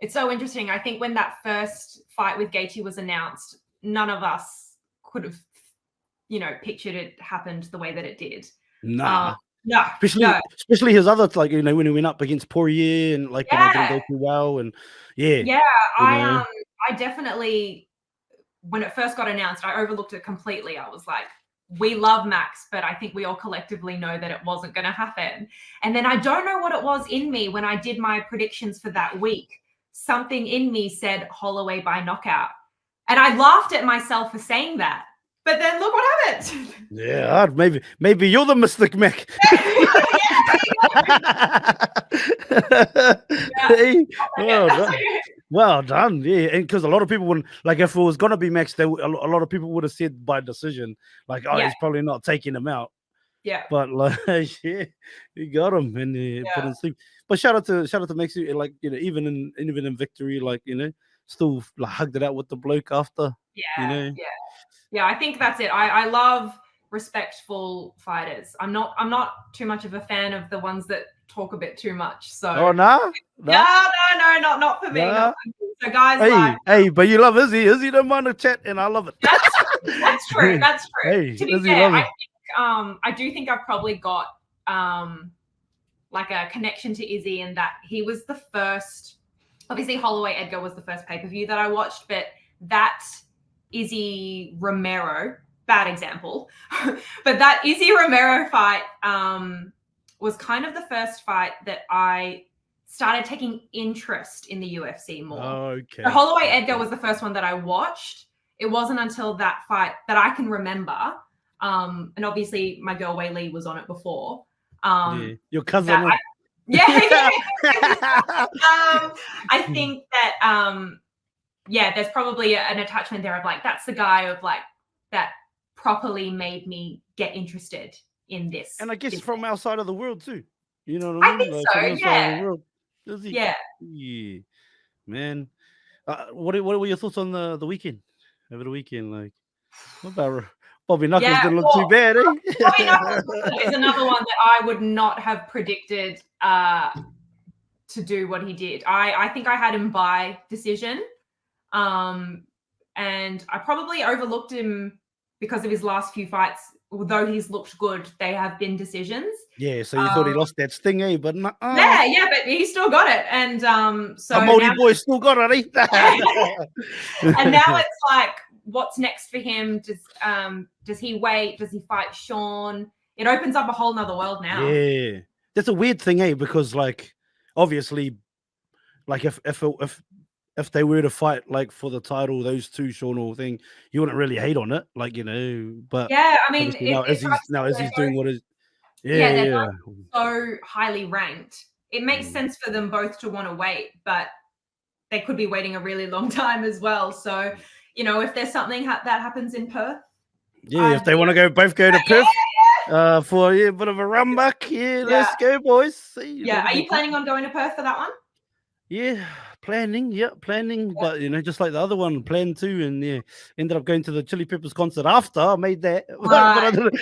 Speaker 2: interesting. I think when that first fight with Gaethje was announced, none of us could have, you know, pictured it happened the way that it did.
Speaker 1: No, especially his other, like, you know, when he went up against Poirier and like, you know, didn't go too well, and
Speaker 2: I definitely, when it first got announced, I overlooked it completely. I was like, we love Max, but I think we all collectively know that it wasn't going to happen. And then I don't know what it was in me when I did my predictions for that week. Something in me said Holloway by knockout. And I laughed at myself for saying that. But then look what happened.
Speaker 1: Yeah, maybe you're the Mystic Mac. Hey, well done. Yeah, and because a lot of people wouldn't, like, if it was gonna be Max, a lot of people would have said by decision, like, oh, he's probably not taking him out.
Speaker 2: Yeah.
Speaker 1: But like, yeah, he got him and put him sleep. But shout out to Max, like, you know, even in victory, like, you know, still like hugged it out with the bloke after.
Speaker 2: Yeah.
Speaker 1: You know.
Speaker 2: Yeah, I think that's it. I love respectful fighters. I'm not too much of a fan of the ones that talk a bit too much. So
Speaker 1: no,
Speaker 2: not for me. Not for me. So guys,
Speaker 1: hey, but you love Izzy. Izzy don't mind the chat, and I love it.
Speaker 2: That's true. That's true.
Speaker 1: Hey,
Speaker 2: to be fair, I do think I've probably got like a connection to Izzy in that he was the first. Obviously, Holloway Edgar was the first pay-per-view that I watched, but that Izzy Romero, bad example, but that Izzy Romero fight was kind of the first fight that I started taking interest in the UFC more.
Speaker 1: Okay.
Speaker 2: So Holloway Edgar was the first one that I watched. It wasn't until that fight that I can remember, and obviously my girl Wei Lee was on it before.
Speaker 1: Your cousin.
Speaker 2: I think that there's probably an attachment there of like, that's the guy of like that properly made me get interested in this.
Speaker 1: And I guess from outside of the world too. You know what I mean?
Speaker 2: I think so, yeah.
Speaker 1: Yeah. Man. What were your thoughts on the weekend? Over the weekend, like, what about Bobby Knuckles didn't look too bad, eh?
Speaker 2: Bobby Knuckles is another one that I would not have predicted to do what he did. I think I had him by decision. And I probably overlooked him because of his last few fights. Although he's looked good, they have been decisions.
Speaker 1: Yeah, so you thought he lost that sting, eh? But
Speaker 2: yeah, but he still got it. And so
Speaker 1: the Moldy boy still got it, eh?
Speaker 2: And now it's like, what's next for him? Does he wait? Does he fight Sean? It opens up a whole nother world now.
Speaker 1: Yeah, that's a weird thing, eh? Because like, obviously, like if they were to fight like for the title, those two Sean or thing, you wouldn't really hate on it, like, you know. But
Speaker 2: yeah, I mean,
Speaker 1: now as he's doing what is,
Speaker 2: they're so highly ranked. It makes sense for them both to want to wait, but they could be waiting a really long time as well. So, you know, if there's something that happens in Perth,
Speaker 1: if they want to both go to Perth for a bit of a run back, let's go, boys. See,
Speaker 2: are you planning on going to Perth for that one?
Speaker 1: Yeah, planning, but you know, just like the other one, planned too, and ended up going to the Chili Peppers concert after I made that, but I didn't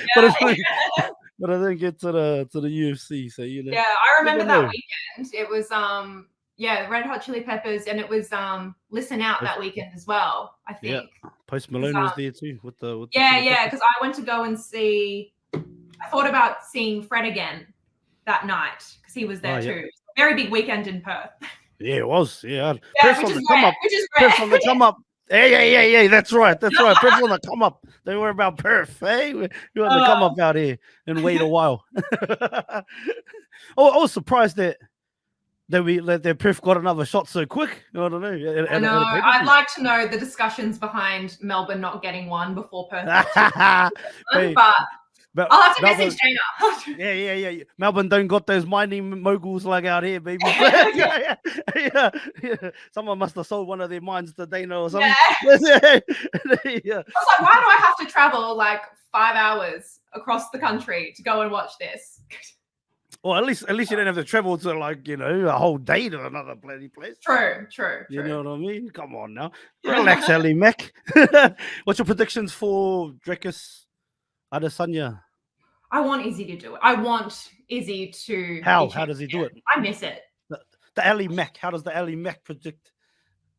Speaker 1: get to the UFC, so you know.
Speaker 2: Yeah, I remember that weekend. It was the Red Hot Chili Peppers, and it was Listen Out that weekend as well, I think.
Speaker 1: Yeah, Post Malone was there too with the
Speaker 2: because I went to go and see. I thought about seeing Fred again that night because he was there too. Very big weekend in Perth.
Speaker 1: Yeah, it was. Yeah,
Speaker 2: Press on the come up.
Speaker 1: Press on the come up. Hey, that's right. Press on the come up. Don't worry about Perth. Hey, you want to come up out here and wait a while. I was surprised that Perth got another shot so quick. I don't know.
Speaker 2: I know. I'd like to know the discussions behind Melbourne not getting one before Perth. But I'll have to message Dana.
Speaker 1: Yeah. Melbourne don't got those mining moguls like out here, baby. Yeah. Someone must have sold one of their mines to Dana or something.
Speaker 2: Yeah. I was like, why do I have to travel like 5 hours across the country to go and watch this?
Speaker 1: Well, at least you don't have to travel to, like, you know, a whole day to another bloody place.
Speaker 2: True.
Speaker 1: You know what I mean? Come on now. Relax, ALY MAC. What's your predictions for Drakus Adesanya?
Speaker 2: I want Izzy to do it. I want Izzy to.
Speaker 1: How does he do it?
Speaker 2: I miss it.
Speaker 1: The ALY MAC. How does the ALY MAC predict?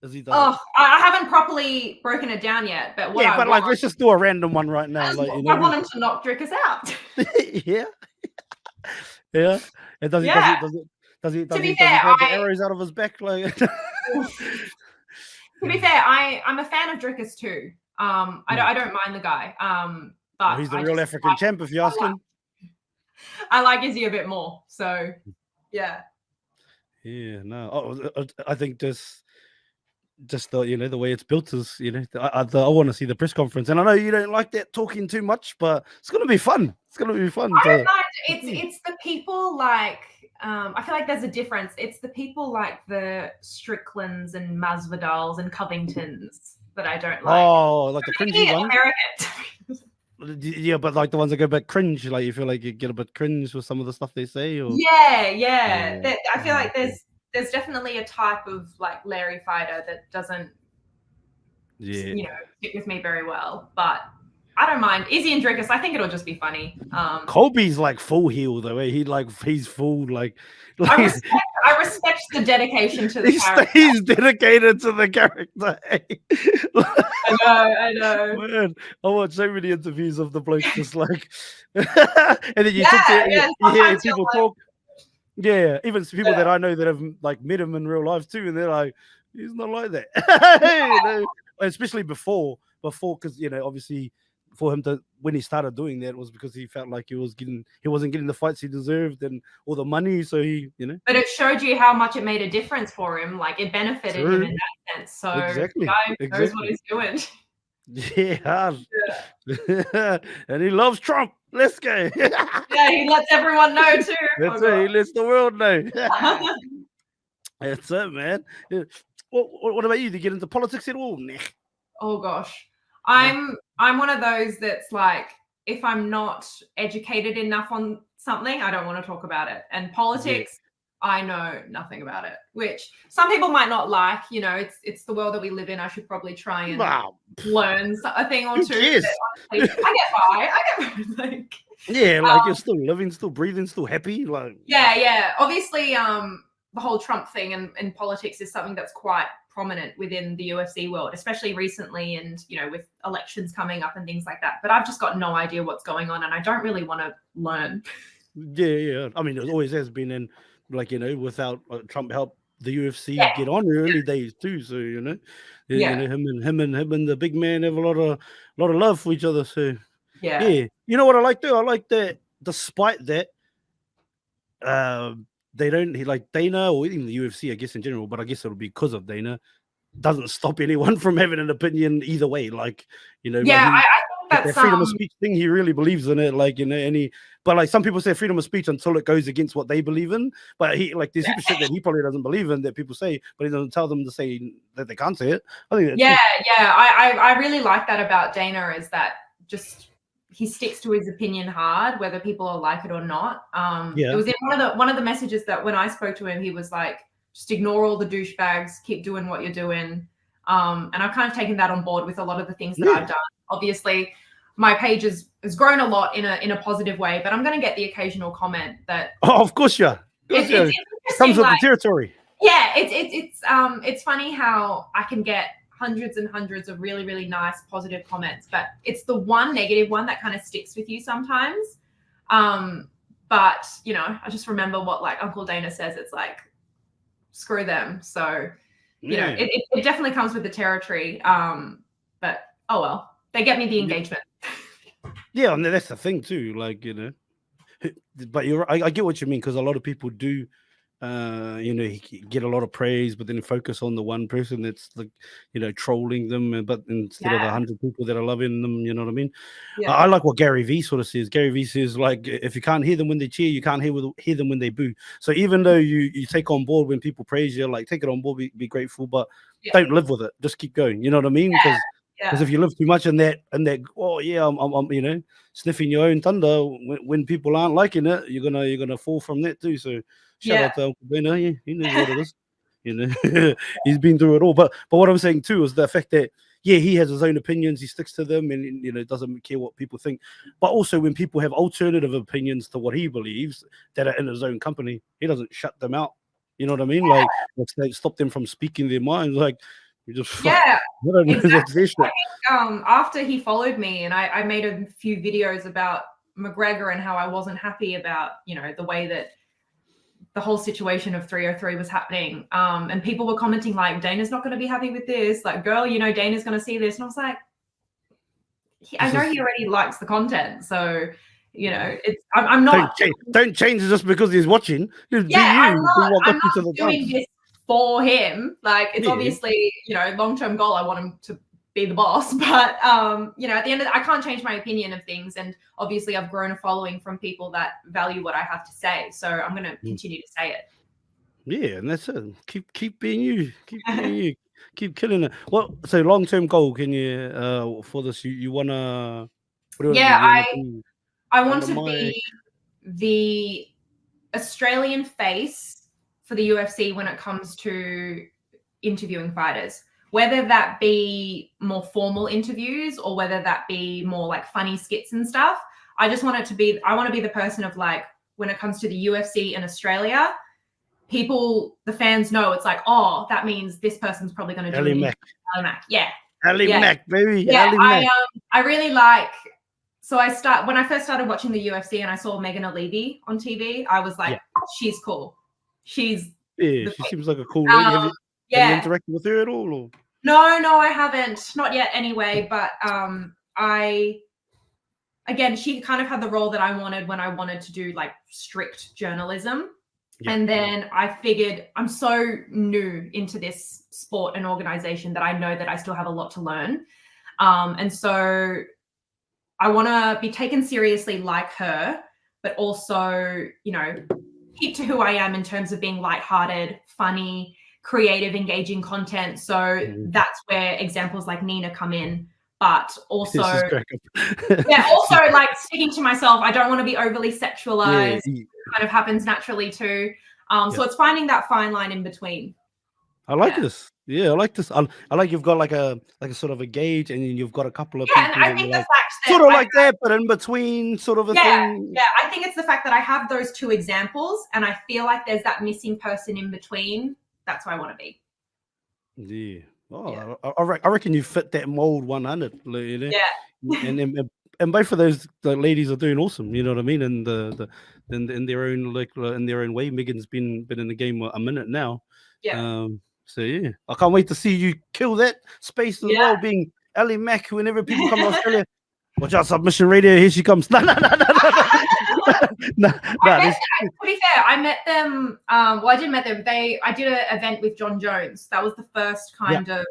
Speaker 1: As he does?
Speaker 2: Oh, I haven't properly broken it down yet. But
Speaker 1: like, let's just do a random one right now.
Speaker 2: Like, I want him to knock Drakus out.
Speaker 1: Yeah. And does he get the arrows out of his back? Like.
Speaker 2: To be fair, I'm a fan of Drakus too. I don't mind the guy. But
Speaker 1: he's the real African champ, if you ask him.
Speaker 2: I like Izzy a bit more. So, yeah.
Speaker 1: Yeah, no, I think just the the way it's built is I want to see the press conference, and I know you don't like that talking too much, but it's gonna be fun. It's gonna be fun.
Speaker 2: I don't mind. It's the people like I feel like there's a difference. It's the people like the Stricklands and Masvidals and Covingtons that I don't like.
Speaker 1: Oh, like the cringy ones.
Speaker 2: American.
Speaker 1: Yeah, but like the ones that go a bit cringe, like you feel like you get a bit cringe with some of the stuff they say, or
Speaker 2: yeah. I feel like there's definitely a type of like Larry fighter that doesn't fit with me very well, but I don't mind Izzy and Drickus. I think it'll just be funny.
Speaker 1: Colby's like full heel though. He's full like
Speaker 2: I respect the dedication to the character.
Speaker 1: He's dedicated to the character.
Speaker 2: I know.
Speaker 1: Man, I watch so many interviews of the bloke just like, and then you hear people talk. Yeah, even people that I know that have like met him in real life too, and they're like, he's not like that. Especially before, because obviously for him to when he started doing that was because he felt like he wasn't getting the fights he deserved and all the money, so But
Speaker 2: it showed you how much it made a difference for him. Like it benefited him in that sense. So
Speaker 1: exactly.
Speaker 2: The guy knows what he's doing.
Speaker 1: Yeah. And he loves Trump. Let's go.
Speaker 2: Yeah, he lets everyone know too.
Speaker 1: That's it. He lets the world know. That's it, man. What about you? Do you get into politics at all?
Speaker 2: Oh gosh. I'm one of those that's like, if I'm not educated enough on something, I don't want to talk about it. And politics, I know nothing about it, which some people might not like. It's the world that we live in. I should probably try and learn a thing or two.
Speaker 1: Yes.
Speaker 2: I get by. Like,
Speaker 1: you're still living, still breathing, still happy. Like
Speaker 2: Obviously, the whole Trump thing and politics is something that's quite prominent within the UFC world, especially recently, and with elections coming up and things like that. But I've just got no idea what's going on, and I don't really want to learn.
Speaker 1: Yeah. I mean, it always has been, in without Trump help the UFC get on early days too. So him and the big man have a lot of love for each other. So you know what I like too? I like that despite that, they don't like Dana or even the UFC, I guess in general, but I guess it'll be because of Dana, doesn't stop anyone from having an opinion either way. Like, I think that's freedom of speech thing. He really believes in it. Like, but like some people say freedom of speech until it goes against what they believe in. But he there's super shit that he probably doesn't believe in that people say, but he doesn't tell them to say that they can't say it. I think that's
Speaker 2: I really like that about Dana, is that just he sticks to his opinion hard, whether people like it or not. It was in one of the messages that when I spoke to him, he was like, just ignore all the douchebags, keep doing what you're doing. And I've kind of taken that on board with a lot of the things that I've done. Obviously, my page has grown a lot in a positive way, but I'm going to get the occasional comment that.
Speaker 1: Oh, of course, it comes with the territory.
Speaker 2: Yeah, it's funny how I can get hundreds and hundreds of really, really nice positive comments, but it's the one negative one that kind of sticks with you sometimes. But I just remember what like Uncle Dana says. It's like, screw them. So it definitely comes with the territory. But oh well, they get me the engagement.
Speaker 1: Yeah, and that's the thing too. Like but I get what you mean, because a lot of people do. Get a lot of praise, but then focus on the one person that's like, trolling them, but instead of the 100 people that are loving them, you know what I mean? Yeah. I like what Gary Vee sort of says. Gary Vee says, like, if you can't hear them when they cheer, you can't hear them when they boo. So even though you take on board when people praise you, like, take it on board, be grateful, but don't live with it. Just keep going. You know what I mean? Because if you live too much in that, I'm sniffing your own thunder when people aren't liking it, you're gonna fall from that too. So shout out to Uncle Dana. He knows what it is. He's been through it all. But what I'm saying too is the fact that he has his own opinions, he sticks to them, and doesn't care what people think. But also when people have alternative opinions to what he believes that are in his own company, he doesn't shut them out. You know what I mean? Like stop them from speaking their minds. Like. Exactly.
Speaker 2: I think, after he followed me, and I made a few videos about McGregor and how I wasn't happy about the way that the whole situation of 303 was happening, and people were commenting like, Dana's not going to be happy with this, like, girl, Dana's going to see this, and I was like, I know he already likes the content, so you know, I'm not.
Speaker 1: Don't change it just because he's watching. Just
Speaker 2: Yeah,
Speaker 1: I'm
Speaker 2: not doing this for him. Like, it's obviously, you know, long-term goal. I want him to be the boss, but you know, at the end of I can't change my opinion of things, and obviously I've grown a following from people that value what I have to say, so I'm going to continue to say it.
Speaker 1: Yeah, and that's it. Keep being you. Keep being you. Keep killing it. Well, so long-term goal, can you for this, you wanna,
Speaker 2: I want to be the Australian face for the UFC when it comes to interviewing fighters, whether that be more formal interviews or whether that be more like funny skits and stuff. I just want it to be, I want to be the person of like, when it comes to the UFC in Australia, people, the fans know it's like, oh, that means this person's probably going to do
Speaker 1: ALY MAC.
Speaker 2: ALY MAC. Yeah.
Speaker 1: ALY MAC, baby.
Speaker 2: Yeah,
Speaker 1: ALY MAC.
Speaker 2: I really like, so when I first started watching the UFC and I saw Megan O'Leary on TV, I was like, she's cool. She
Speaker 1: seems like a cool lady. Have you interacted with her at all? Or?
Speaker 2: No, I haven't. Not yet anyway, but again, she kind of had the role that I wanted when I wanted to do like strict journalism. Yeah. And then I figured I'm so new into this sport and organization that I know that I still have a lot to learn. And so I want to be taken seriously like her, but also, you know, keep to who I am in terms of being lighthearted, funny, creative, engaging content. So that's where examples like Nina come in. But also, also like sticking to myself. I don't want to be overly sexualized. It kind of happens naturally too. So it's finding that fine line in between.
Speaker 1: I like this. Yeah, I like this. I like you've got like a sort of a gauge, and then you've got a couple of people.
Speaker 2: And I think the fact that
Speaker 1: sort of like that, but in between, sort of a thing.
Speaker 2: Yeah, I think it's the fact that I have those two examples, and I feel like there's that missing person in between. That's where I want to be.
Speaker 1: Yeah. Oh, I reckon you fit that mold 100. You know? Yeah. And both of those ladies are doing awesome. You know what I mean? And in their own way. Megan's been in the game a minute now.
Speaker 2: Yeah.
Speaker 1: So yeah, I can't wait to see you kill that space as well. Being ALY MAC, whenever people come to Australia, watch out, Submission Radio. Here she comes. No.
Speaker 2: To be fair, I met them. Well, I didn't met them. I did an event with John Jones. That was the first kind of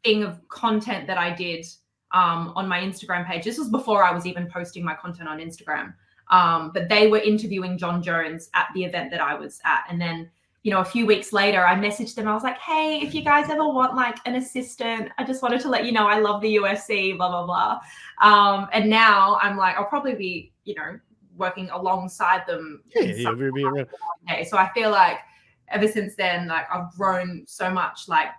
Speaker 2: thing of content that I did on my Instagram page. This was before I was even posting my content on Instagram. But they were interviewing John Jones at the event that I was at, and then, you know, a few weeks later, I messaged them. I was like, hey, if you guys ever want like an assistant, I just wanted to let you know I love the UFC, blah, blah, blah. And now I'm like, I'll probably be, you know, working alongside them. So I feel like ever since then, like I've grown so much. Like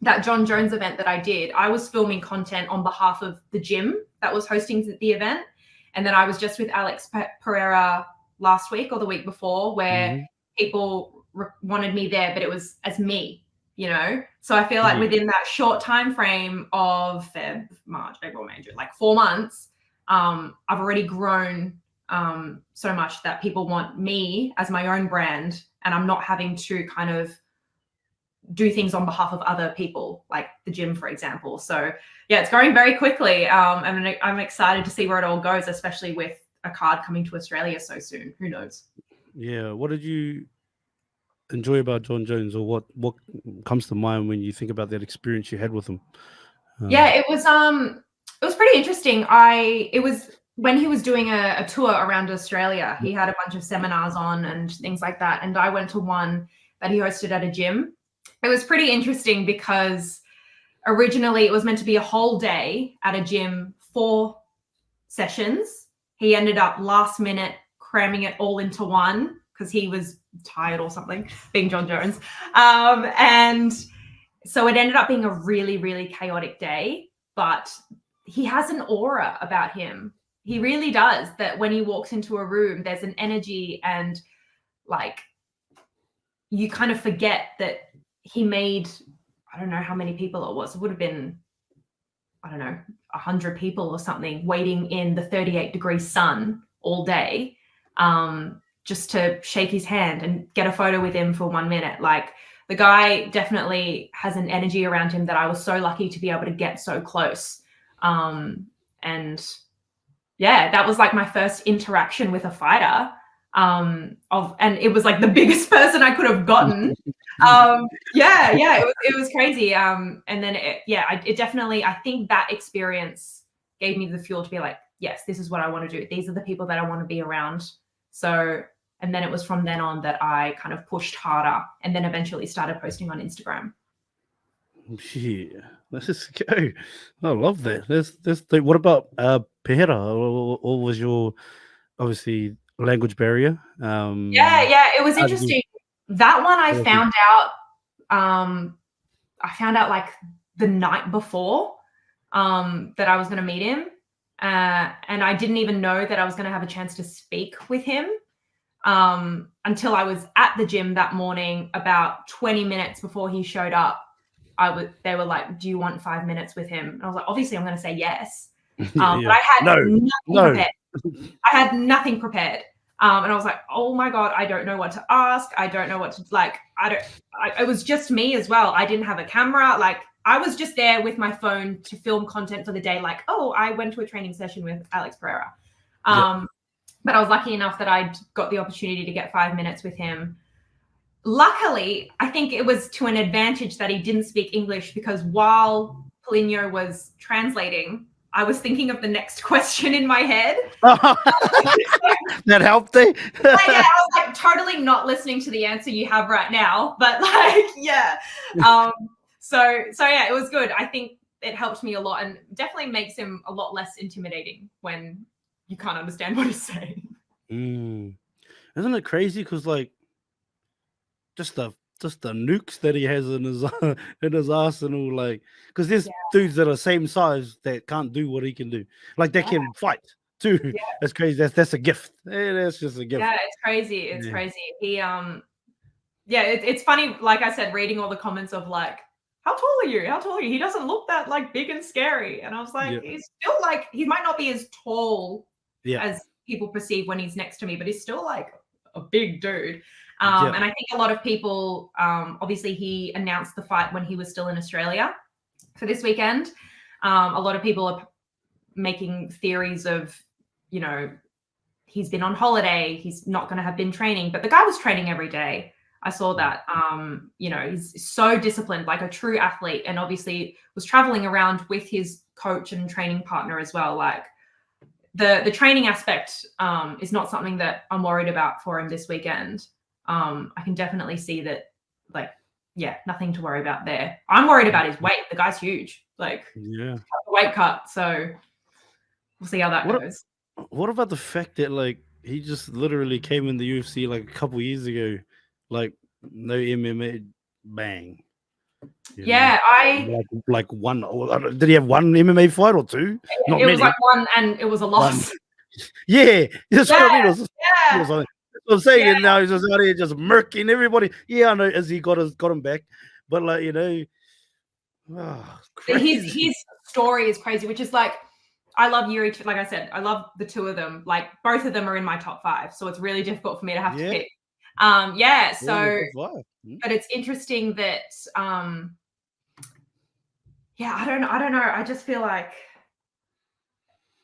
Speaker 2: that John Jones event that I did, I was filming content on behalf of the gym that was hosting the event. And then I was just with Alex Pereira last week or the week before, where people wanted me there, but it was as me, you know. So I feel like within that short time frame of Feb, March, April, May, June, like 4 months, I've already grown so much that people want me as my own brand, and I'm not having to kind of do things on behalf of other people, like the gym, for example. So yeah, it's growing very quickly. And I'm excited to see where it all goes, especially with a card coming to Australia so soon. Who knows? Yeah.
Speaker 1: What did you enjoy about John Jones, or what comes to mind when you think about that experience you had with him?
Speaker 2: It was pretty interesting. It was when he was doing a tour around Australia. He had a bunch of seminars on and things like that, and I went to one that he hosted at a gym. It was pretty interesting because originally it was meant to be a whole day at a gym, 4 sessions. He ended up last minute cramming it all into one because he was tired or something, being John Jones. And so it ended up being a really, really chaotic day, but he has an aura about him. He really does, that when he walks into a room, there's an energy, and like you kind of forget that he made, I don't know how many people it was. It would have been, I don't know, 100 people or something waiting in the 38-degree sun all day, just to shake his hand and get a photo with him for 1 minute. Like, the guy definitely has an energy around him that I was so lucky to be able to get so close. And yeah, that was like my first interaction with a fighter. And it was like the biggest person I could have gotten. It was crazy. And then it definitely, I think that experience gave me the fuel to be like, yes, this is what I want to do. These are the people that I want to be around. So, and then it was from then on that I kind of pushed harder and then eventually started posting on Instagram.
Speaker 1: Yeah, let's just go. I love that. What about Pehera? Or was your obviously language barrier?
Speaker 2: It was interesting. That one I found out like the night before that I was going to meet him. And I didn't even know that I was going to have a chance to speak with him until I was at the gym that morning. About 20 minutes before he showed up, they were like, do you want 5 minutes with him? And I was like, obviously I'm going to say yes. But I had nothing prepared. I had nothing prepared. And I was like, oh my God, I don't know what to ask. I don't know what to it was just me as well. I didn't have a camera. Like I was just there with my phone to film content for the day. Like, oh, I went to a training session with Alex Pereira. But I was lucky enough that I got the opportunity to get 5 minutes with him. Luckily, I think it was to an advantage that he didn't speak English, because while Paulinho was translating, I was thinking of the next question in my head.
Speaker 1: That helped, eh?
Speaker 2: I was like totally not listening to the answer you have right now, but like, So it was good. I think it helped me a lot and definitely makes him a lot less intimidating when you can't understand what he's saying.
Speaker 1: Isn't it crazy? Because like, just the nukes that he has in his arsenal, like, because there's dudes that are same size that can't do what he can do, like they can fight too. That's crazy. That's a gift. That's just a gift.
Speaker 2: Yeah, it's crazy. It's crazy. He it's funny. Like I said, reading all the comments of like, how tall are you? How tall are you? He doesn't look that like big and scary. And I was like, he's still like, he might not be as tall as people perceive when he's next to me, but he's still like a big dude. And I think a lot of people, obviously he announced the fight when he was still in Australia for this weekend. A lot of people are making theories of, you know, he's been on holiday, he's not going to have been training, but the guy was training every day. I saw that. You know, he's so disciplined, like a true athlete, and obviously was traveling around with his coach and training partner as well. Like the training aspect is not something that I'm worried about for him this weekend. I can definitely see that, like, nothing to worry about there. I'm worried about his weight. The guy's huge, like weight cut. So we'll see how that goes.
Speaker 1: What about the fact that like he just literally came in the UFC like a couple years ago, like no MMA, bang. Like one. Did he have one MMA fight or two?
Speaker 2: Not many. Was like one, and it was a loss.
Speaker 1: That's what I mean. I'm saying, and now he's just out here just murking everybody. I know, as he got him back, but like, you know,
Speaker 2: his story is crazy, which is like, I love Yuri. Like I said, I love the two of them. Like both of them are in my top 5, so it's really difficult for me to have to pick. But it's interesting that, I don't know. I just feel like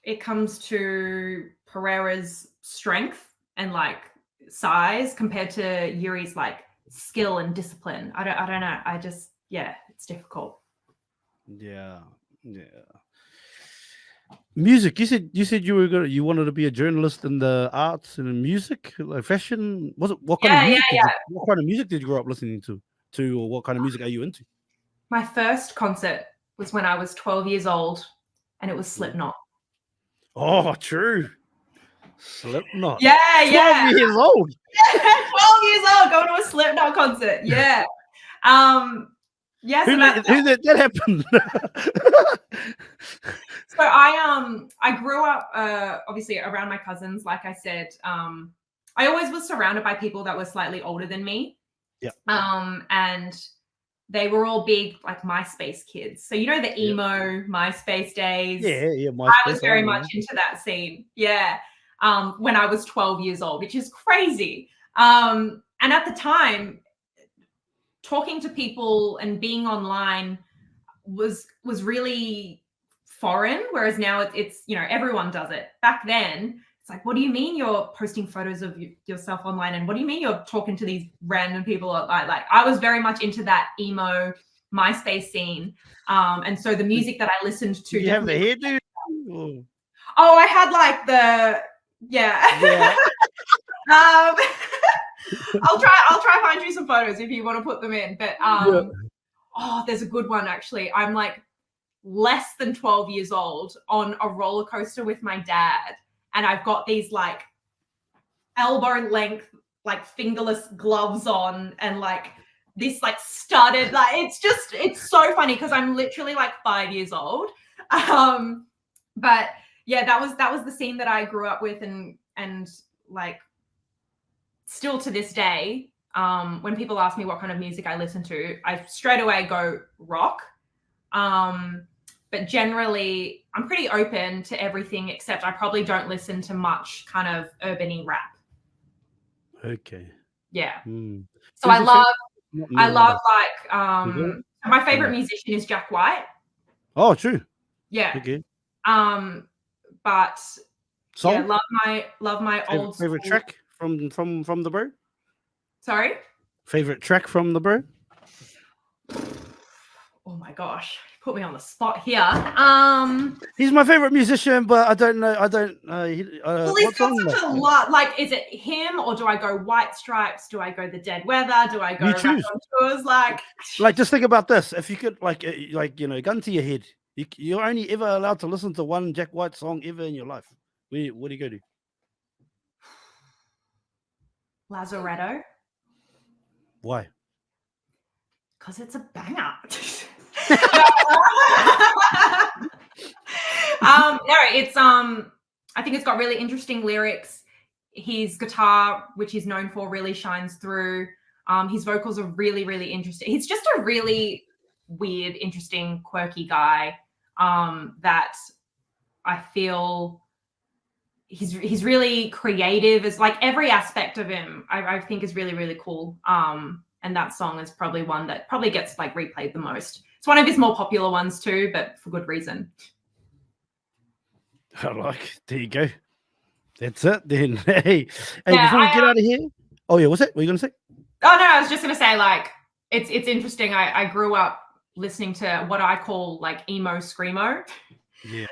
Speaker 2: it comes to Pereira's strength and like size compared to Yuri's like skill and discipline. I don't know. I just, it's difficult.
Speaker 1: Music. You said you wanted to be a journalist in the arts and in music, like fashion. Was it what kind of music? What kind of music did you grow up listening to, or what kind of music are you into?
Speaker 2: My first concert was when I was 12 years old, and it was Slipknot.
Speaker 1: Oh, true. Slipknot.
Speaker 2: 12
Speaker 1: years old.
Speaker 2: 12 years old, going to a Slipknot concert.
Speaker 1: Who that happened?
Speaker 2: So I grew up obviously around my cousins. Like I said, I always was surrounded by people that were slightly older than me. And they were all big like MySpace kids. So you know the emo MySpace days.
Speaker 1: MySpace,
Speaker 2: I was very much into that scene. When I was 12 years old, which is crazy. And at the time, talking to people and being online was really foreign, whereas now it's everyone does it. Back then, it's like, what do you mean you're posting photos of yourself online, and what do you mean you're talking to these random people? Like I was very much into that emo MySpace scene, and so the music that I listened to.
Speaker 1: You have the hairdo?
Speaker 2: Oh, I had like the yeah. I'll try find you some photos if you want to put them in. But oh, there's a good one actually. I'm like less than 12 years old on a roller coaster with my dad, and I've got these like elbow length, like fingerless gloves on, and like this like studded, like it's so funny because I'm literally like 5 years old. But yeah, that was the scene that I grew up with, and like still to this day, when people ask me what kind of music I listen to, I straight away go rock. But generally, I'm pretty open to everything, except I probably don't listen to much kind of urban-y rap.
Speaker 1: Okay.
Speaker 2: Yeah. So I love like my favorite musician is Jack White.
Speaker 1: Oh, true.
Speaker 2: Yeah.
Speaker 1: Okay.
Speaker 2: But
Speaker 1: Song?
Speaker 2: yeah, love my old
Speaker 1: favorite track from the bro?
Speaker 2: Sorry?
Speaker 1: Favorite track from the bro?
Speaker 2: Oh my gosh, put me on the spot here.
Speaker 1: He's my favorite musician, but I don't know.
Speaker 2: Well, he's got such a lot. Like, is it him, or do I go White Stripes? Do I go The Dead Weather? Do I go Rap on Tours? Like,
Speaker 1: just think about this. If you could, like gun to your head, you're only ever allowed to listen to one Jack White song ever in your life. What do you go to?
Speaker 2: Lazaretto.
Speaker 1: Why?
Speaker 2: Because it's a banger. No, it's I think it's got really interesting lyrics. His guitar, which he's known for, really shines through. His vocals are really, really interesting. He's just a really weird, interesting, quirky guy that I feel he's really creative. It's like every aspect of him I think is really, really cool. And that song is probably one that probably gets like replayed the most. It's one of his more popular ones too, but for good reason.
Speaker 1: There you go. That's it then. Hey, before we get out of here. Oh yeah, what's that? What are you gonna say?
Speaker 2: Oh no, I was just gonna say, like, it's interesting. I grew up listening to what I call like emo screamo.
Speaker 1: Yeah.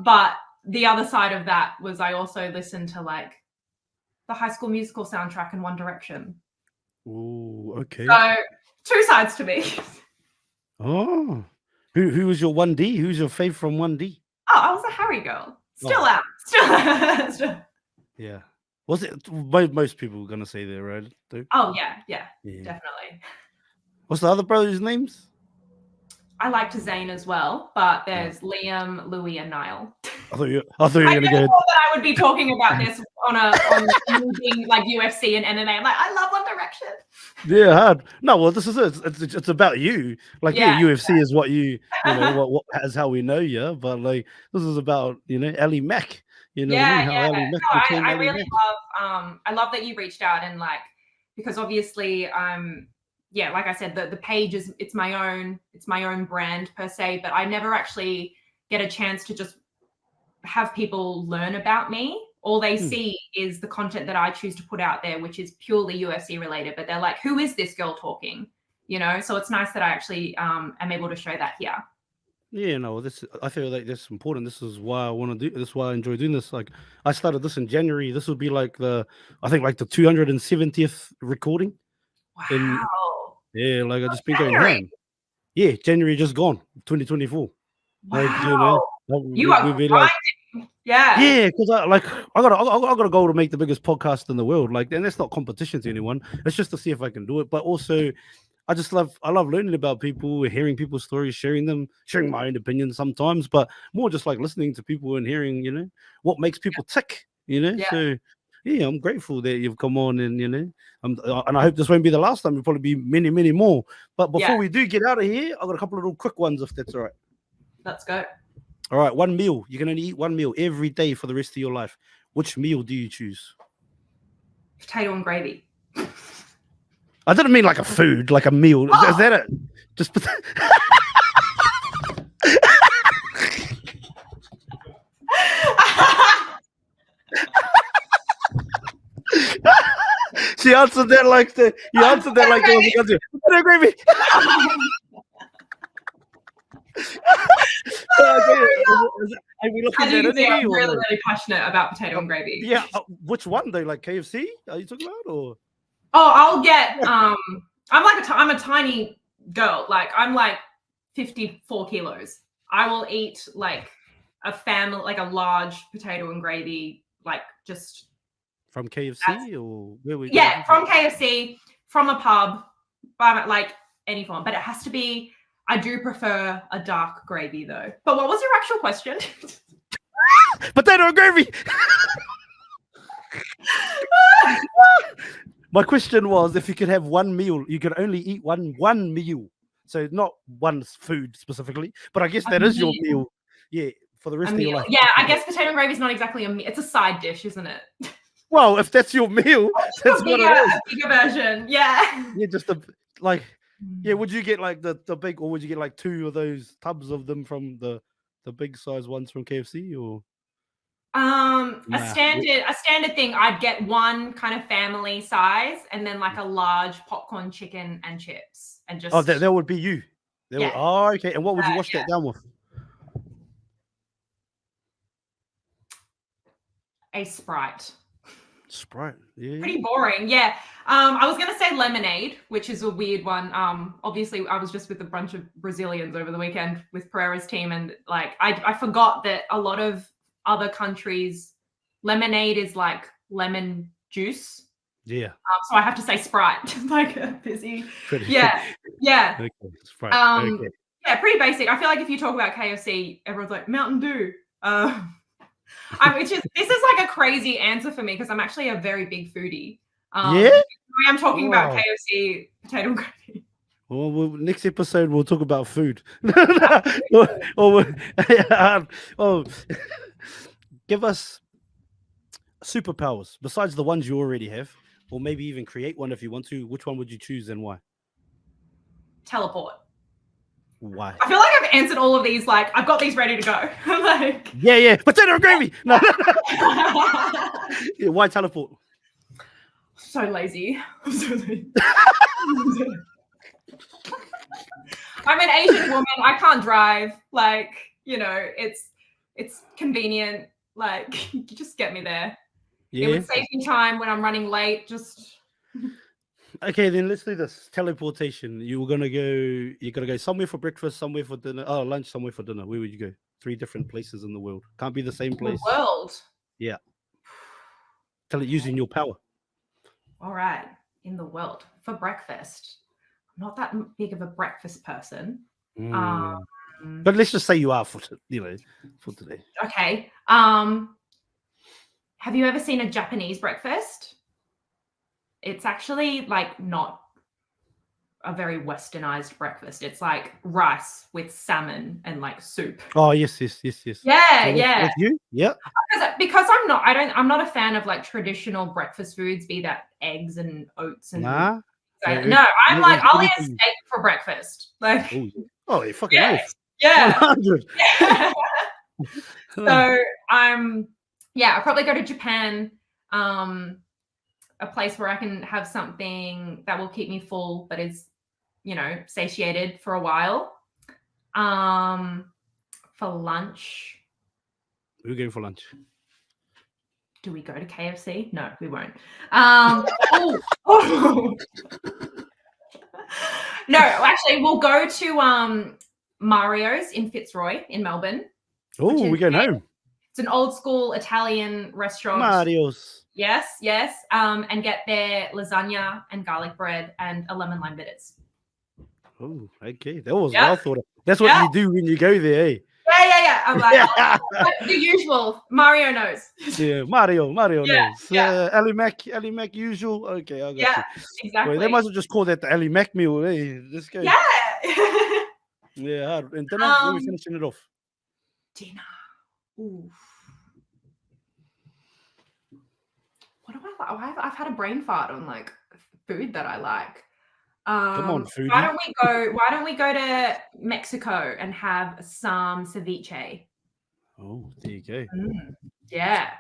Speaker 2: But the other side of that was I also listened to like the High School Musical soundtrack and One Direction.
Speaker 1: Oh, okay.
Speaker 2: So 2 sides to me.
Speaker 1: Oh, who was your 1D? Who's your fave from 1D?
Speaker 2: Oh, I was a Harry girl. Still am. Still.
Speaker 1: Yeah. Was it? Most people were gonna say that, right?
Speaker 2: Oh yeah, definitely.
Speaker 1: What's the other brothers' names?
Speaker 2: I liked Zayn as well, but there's Liam, Louis, and Niall.
Speaker 1: I thought you were gonna go.
Speaker 2: That I would be talking about this on like UFC and MMA. I'm like, I love One Direction.
Speaker 1: Yeah, hard. No, well, this is it. It's about you. Like, UFC is what you know what is how we know you. But like, this is about ALY MAC. You know,
Speaker 2: I really love. I love that you reached out and like, because obviously like I said, the page it's my own brand per se, but I never actually get a chance to just have people learn about me. All they see is the content that I choose to put out there, which is purely UFC related, but they're like, who is this girl talking? So it's nice that I actually am able to show that here.
Speaker 1: Yeah, no, I feel like that's important. This is why I want to do. This is why I enjoy doing this. Like, I started this in January. This would be like the 270th recording.
Speaker 2: Wow.
Speaker 1: Like I just been going ham. Yeah, January just gone, 2024.
Speaker 2: Wow.
Speaker 1: Like,
Speaker 2: you are grinding. Like,
Speaker 1: yeah, because I got a goal to make the biggest podcast in the world. Like, and that's not competition to anyone. It's just to see if I can do it. But also, I love learning about people, hearing people's stories, sharing my own opinions sometimes, but more just like listening to people and hearing, what makes people tick. So. Yeah, I'm grateful that you've come on, and and I hope this won't be the last time. It'll probably be many, many more. But before we do get out of here, I've got a couple of little quick ones, if that's all right.
Speaker 2: Let's go.
Speaker 1: All right, one meal. You can only eat one meal every day for the rest of your life. Which meal do you choose?
Speaker 2: Potato and gravy.
Speaker 1: I didn't mean like a food, like a meal. Is that it? Just She answered that like the. You answered that like there was a country. Potato gravy. Are we looking
Speaker 2: As you
Speaker 1: at
Speaker 2: can see,
Speaker 1: any?
Speaker 2: I'm really, really passionate about potato and gravy.
Speaker 1: Yeah, which one though? Like KFC? Are you talking about or?
Speaker 2: Oh, I'll get. I'm a tiny girl. Like I'm like 54 kilos. I will eat like a family, like a large potato and gravy, like just
Speaker 1: from KFC or where we?
Speaker 2: Yeah, from KFC, from a pub, by like any form. But it has to be. I do prefer a dark gravy though. But what was your actual question?
Speaker 1: Potato and gravy. My question was, if you could have one meal, you could only eat one meal. So not one food specifically, but I guess that is your meal. Yeah, for the rest of your life.
Speaker 2: Yeah, I guess potato and gravy is not exactly a meal. It's a side dish, isn't it?
Speaker 1: Well, if that's your meal, that's what it is.
Speaker 2: A bigger version. Yeah.
Speaker 1: Yeah, just like. Yeah, would you get like the big, or would you get like 2 of those tubs of them from the big size ones from KFC, or?
Speaker 2: A standard thing. I'd get one kind of family size, and then like a large popcorn chicken and chips, and just.
Speaker 1: Oh, that would be you.
Speaker 2: Yeah.
Speaker 1: Oh, okay. And what would you wash that down with?
Speaker 2: A Sprite.
Speaker 1: Sprite, yeah.
Speaker 2: Pretty boring, yeah. I was gonna say lemonade, which is a weird one. Obviously, I was just with a bunch of Brazilians over the weekend with Pereira's team, and like I forgot that a lot of other countries, lemonade is like lemon juice.
Speaker 1: Yeah.
Speaker 2: So I have to say Sprite, like a busy. Yeah.
Speaker 1: Okay, Sprite. Okay.
Speaker 2: Yeah, pretty basic. I feel like if you talk about KFC, everyone's like Mountain Dew. This is like a crazy answer for me because I'm actually a very big foodie.
Speaker 1: Yeah,
Speaker 2: I'm talking about KFC potato and gravy.
Speaker 1: Well, next episode we'll talk about food. Give us superpowers besides the ones you already have, or maybe even create one if you want to. Which one would you choose and why?
Speaker 2: Teleport.
Speaker 1: Why?
Speaker 2: I feel like I've answered all of these. Like I've got these ready to go. Like
Speaker 1: yeah, potato and gravy. No. Yeah, why teleport?
Speaker 2: So lazy. I'm so lazy. I'm an Asian woman. I can't drive. Like it's convenient. Like you just get me there. Yeah. It would save me time when I'm running late. Just.
Speaker 1: Okay, then let's do this. Teleportation. You're gonna go somewhere for breakfast, somewhere for dinner. Oh, lunch, somewhere for dinner. Where would you go? 3 different places in the world. Can't be the same place.
Speaker 2: The world.
Speaker 1: Yeah. Tell it using your power.
Speaker 2: All right. In the world for breakfast. I'm not that big of a breakfast person.
Speaker 1: But let's just say you are for today.
Speaker 2: Okay. Have you ever seen a Japanese breakfast? It's actually like not a very westernized breakfast. It's like rice with salmon and like soup.
Speaker 1: Oh yes.
Speaker 2: Yeah.
Speaker 1: With you? Yeah.
Speaker 2: Because I'm not a fan of like traditional breakfast foods, be that eggs and oats and
Speaker 1: nah.
Speaker 2: No, I'm like I'll eat a steak for breakfast. Like
Speaker 1: oh, you fucking oath.
Speaker 2: Yeah.
Speaker 1: 100.
Speaker 2: Yeah. So I'll probably go to Japan. A place where I can have something that will keep me full, but is, satiated for a while. For lunch.
Speaker 1: We're going for lunch.
Speaker 2: Do we go to KFC? No, we won't. No, actually, we'll go to Mario's in Fitzroy in Melbourne.
Speaker 1: Oh, we're going home.
Speaker 2: It's an old school Italian restaurant.
Speaker 1: Mario's.
Speaker 2: Yes. And get their lasagna and garlic bread and a lemon lime bitters.
Speaker 1: Oh, okay. That was well thought of. That's what you do when you go there, eh?
Speaker 2: Yeah. I'm like, the usual. Mario knows.
Speaker 1: Yeah, Mario knows.
Speaker 2: Yeah.
Speaker 1: ALY MAC usual. Okay, I got you.
Speaker 2: Exactly.
Speaker 1: Well, they might as well just call that the ALY MAC meal, eh? Let's go.
Speaker 2: Yeah.
Speaker 1: Yeah, and dinner, when are we finishing it off?
Speaker 2: Dinner. Ooh. What do I like? I've had a brain fart on like food that I like.
Speaker 1: Come on, foodie.
Speaker 2: Why don't we go to Mexico and have some ceviche?
Speaker 1: Oh, there you go.
Speaker 2: Yeah.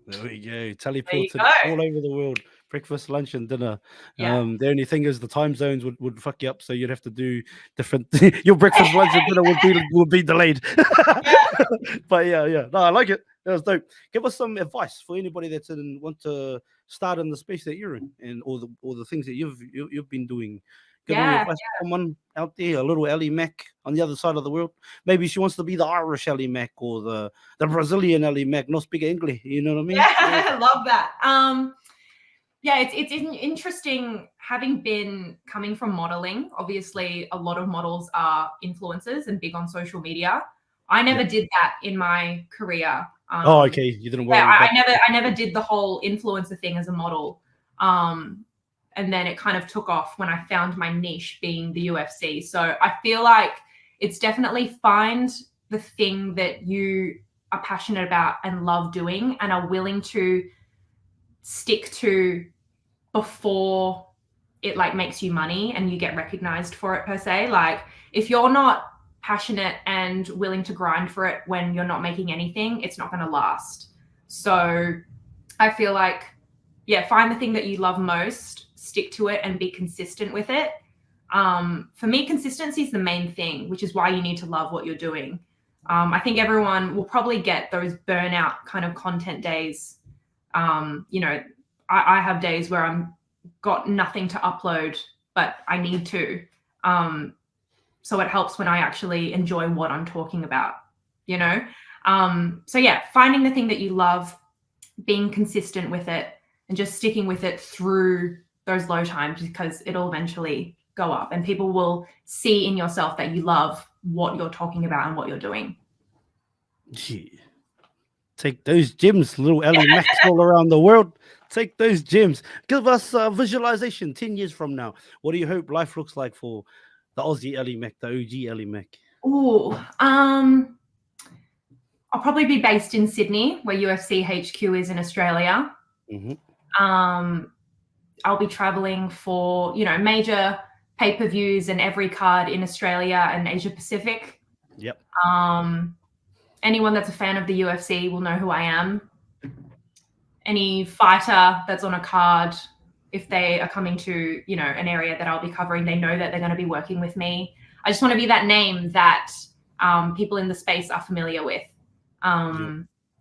Speaker 1: There we go.
Speaker 2: There you
Speaker 1: Teleported
Speaker 2: go.
Speaker 1: all over the world. Breakfast, lunch, and dinner.
Speaker 2: Yeah.
Speaker 1: The only thing is the time zones would fuck you up, so you'd have to do different. Your breakfast, lunch, and dinner would be delayed. But yeah. No, I like it. That was dope. Give us some advice for anybody that's want to start in the space that you're in, and all the things that you've been doing. Give any advice to someone out there, a little ALY MAC on the other side of the world. Maybe she wants to be the Irish ALY MAC or the Brazilian ALY MAC, not speak English. You know what I mean?
Speaker 2: Yeah, I love that. Yeah, it's interesting having been coming from modeling. Obviously, a lot of models are influencers and big on social media. I never did that in my career.
Speaker 1: Okay, you didn't worry.
Speaker 2: Yeah, I never did the whole influencer thing as a model. And then it kind of took off when I found my niche being the UFC. So I feel like it's definitely find the thing that you are passionate about and love doing and are willing to stick to before it like makes you money and you get recognized for it per se. Like if you're not passionate and willing to grind for it when you're not making anything, it's not going to last. So I feel like, find the thing that you love most, stick to it and be consistent with it. For me, consistency is the main thing, which is why you need to love what you're doing. I think everyone will probably get those burnout kind of content days. I have days where I'm got nothing to upload, but I need to. So it helps when I actually enjoy what I'm talking about, So finding the thing that you love, being consistent with it and just sticking with it through those low times, because it'll eventually go up and people will see in yourself that you love what you're talking about and what you're doing.
Speaker 1: Yeah. Take those gems, little ALY MACs all around the world. Take those gems. Give us a visualization 10 years from now. What do you hope life looks like for the Aussie ALY MAC, the OG ALY MAC?
Speaker 2: I'll probably be based in Sydney, where UFC HQ is in Australia.
Speaker 1: Mm-hmm.
Speaker 2: I'll be traveling for, major pay-per-views and every card in Australia and Asia Pacific.
Speaker 1: Yep.
Speaker 2: Anyone that's a fan of the UFC will know who I am. Any fighter that's on a card, if they are coming to, an area that I'll be covering, they know that they're going to be working with me. I just want to be that name that people in the space are familiar with.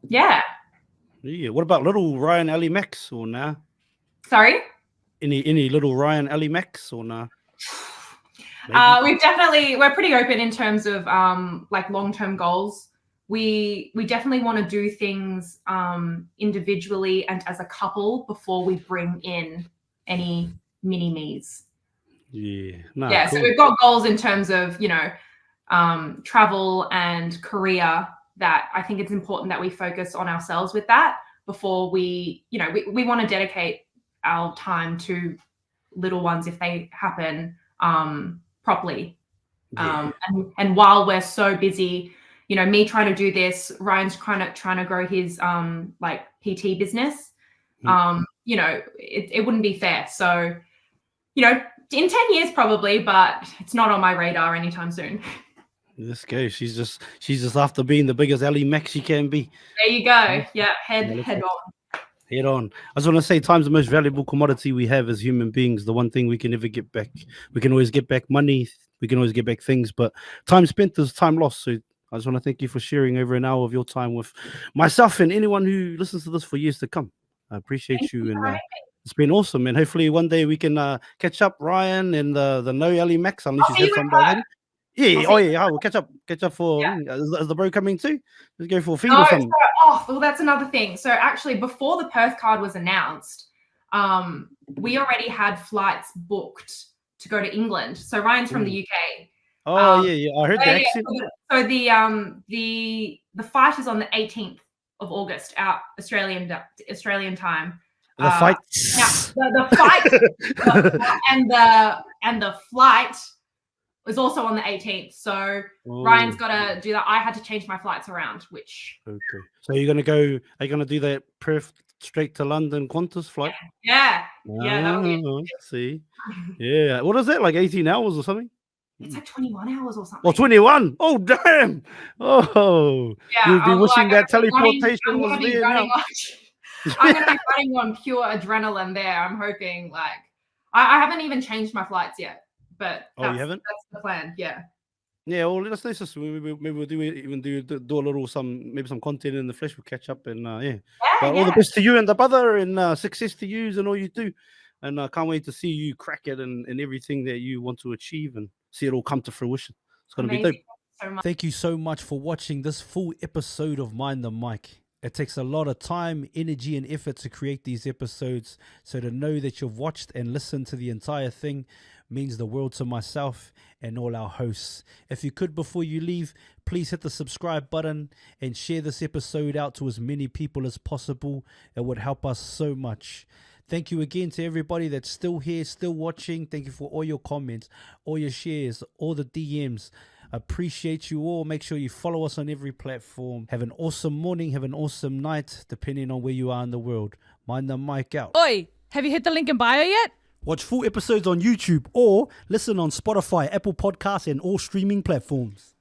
Speaker 2: Yeah.
Speaker 1: What about little Ryan ALY MACs or nah?
Speaker 2: Sorry?
Speaker 1: Any little Ryan ALY MACs or nah?
Speaker 2: We're pretty open in terms of like long-term goals. We definitely want to do things individually and as a couple before we bring in any mini-me's.
Speaker 1: Cool.
Speaker 2: So we've got goals in terms of, travel and career, that I think it's important that we focus on ourselves with that before we want to dedicate our time to little ones if they happen properly. And while we're so busy, me trying to do this, Ryan's trying to grow his like PT business. It wouldn't be fair. So, in 10 years probably, but it's not on my radar anytime soon.
Speaker 1: This guy, she's just after being the biggest ALY MAC she can be.
Speaker 2: There you go. Yeah, head on.
Speaker 1: Head on. I just want to say, time's the most valuable commodity we have as human beings. The one thing we can never get back. We can always get back money. We can always get back things, but time spent is time lost. So I just want to thank you for sharing over an hour of your time with myself and anyone who listens to this for years to come. I appreciate you, and it's been awesome. And hopefully one day we can catch up, Ryan, and the no ALY MACs, unless you have some by then. Yeah, we'll catch up for is the bro coming too? Let's go for a feed or something.
Speaker 2: Well, that's another thing. So actually, before the Perth card was announced, we already had flights booked to go to England. So Ryan's from the UK.
Speaker 1: I heard the accent.
Speaker 2: So the fight is on the 18th of August, our Australian time.
Speaker 1: The fight.
Speaker 2: Now, the fight and the flight was also on the 18th. So Ryan's got to do that. I had to change my flights around, which.
Speaker 1: Okay. So are you going to do that Perth straight to London Qantas flight?
Speaker 2: Yeah. That'll be
Speaker 1: see. Yeah. What is that? Like 18 hours or something?
Speaker 2: It's like 21 hours or something.
Speaker 1: Oh, 21. Oh, damn. Oh.
Speaker 2: Yeah.
Speaker 1: You'll be wishing that teleportation was there now.
Speaker 2: I'm going to be running on pure adrenaline there. I'm hoping like I haven't even changed my flights yet, but
Speaker 1: Oh, you haven't?
Speaker 2: That's the plan. Yeah.
Speaker 1: Yeah, well, let's just maybe we'll do a little some content in the flesh. We'll catch up and yeah. But all the best to you and the brother, and success to you and all you do. And I can't wait to see you crack it and everything that you want to achieve and see it all come to fruition. It's gonna be dope. Thank you so much for watching this full episode of Mind the Mic. It takes a lot of time, energy, and effort to create these episodes. So to know that you've watched and listened to the entire thing means the world to myself and all our hosts. If you could, before you leave, please hit the subscribe button and share this episode out to as many people as possible. It would help us so much. Thank you again to everybody that's still here, still watching. Thank you for all your comments, all your shares, all the DMs. Appreciate you all. Make sure you follow us on every platform. Have an awesome morning. Have an awesome night, depending on where you are in the world. Mind the mic out.
Speaker 3: Oi, have you hit the link in bio yet?
Speaker 1: Watch full episodes on YouTube or listen on Spotify, Apple Podcasts, and all streaming platforms.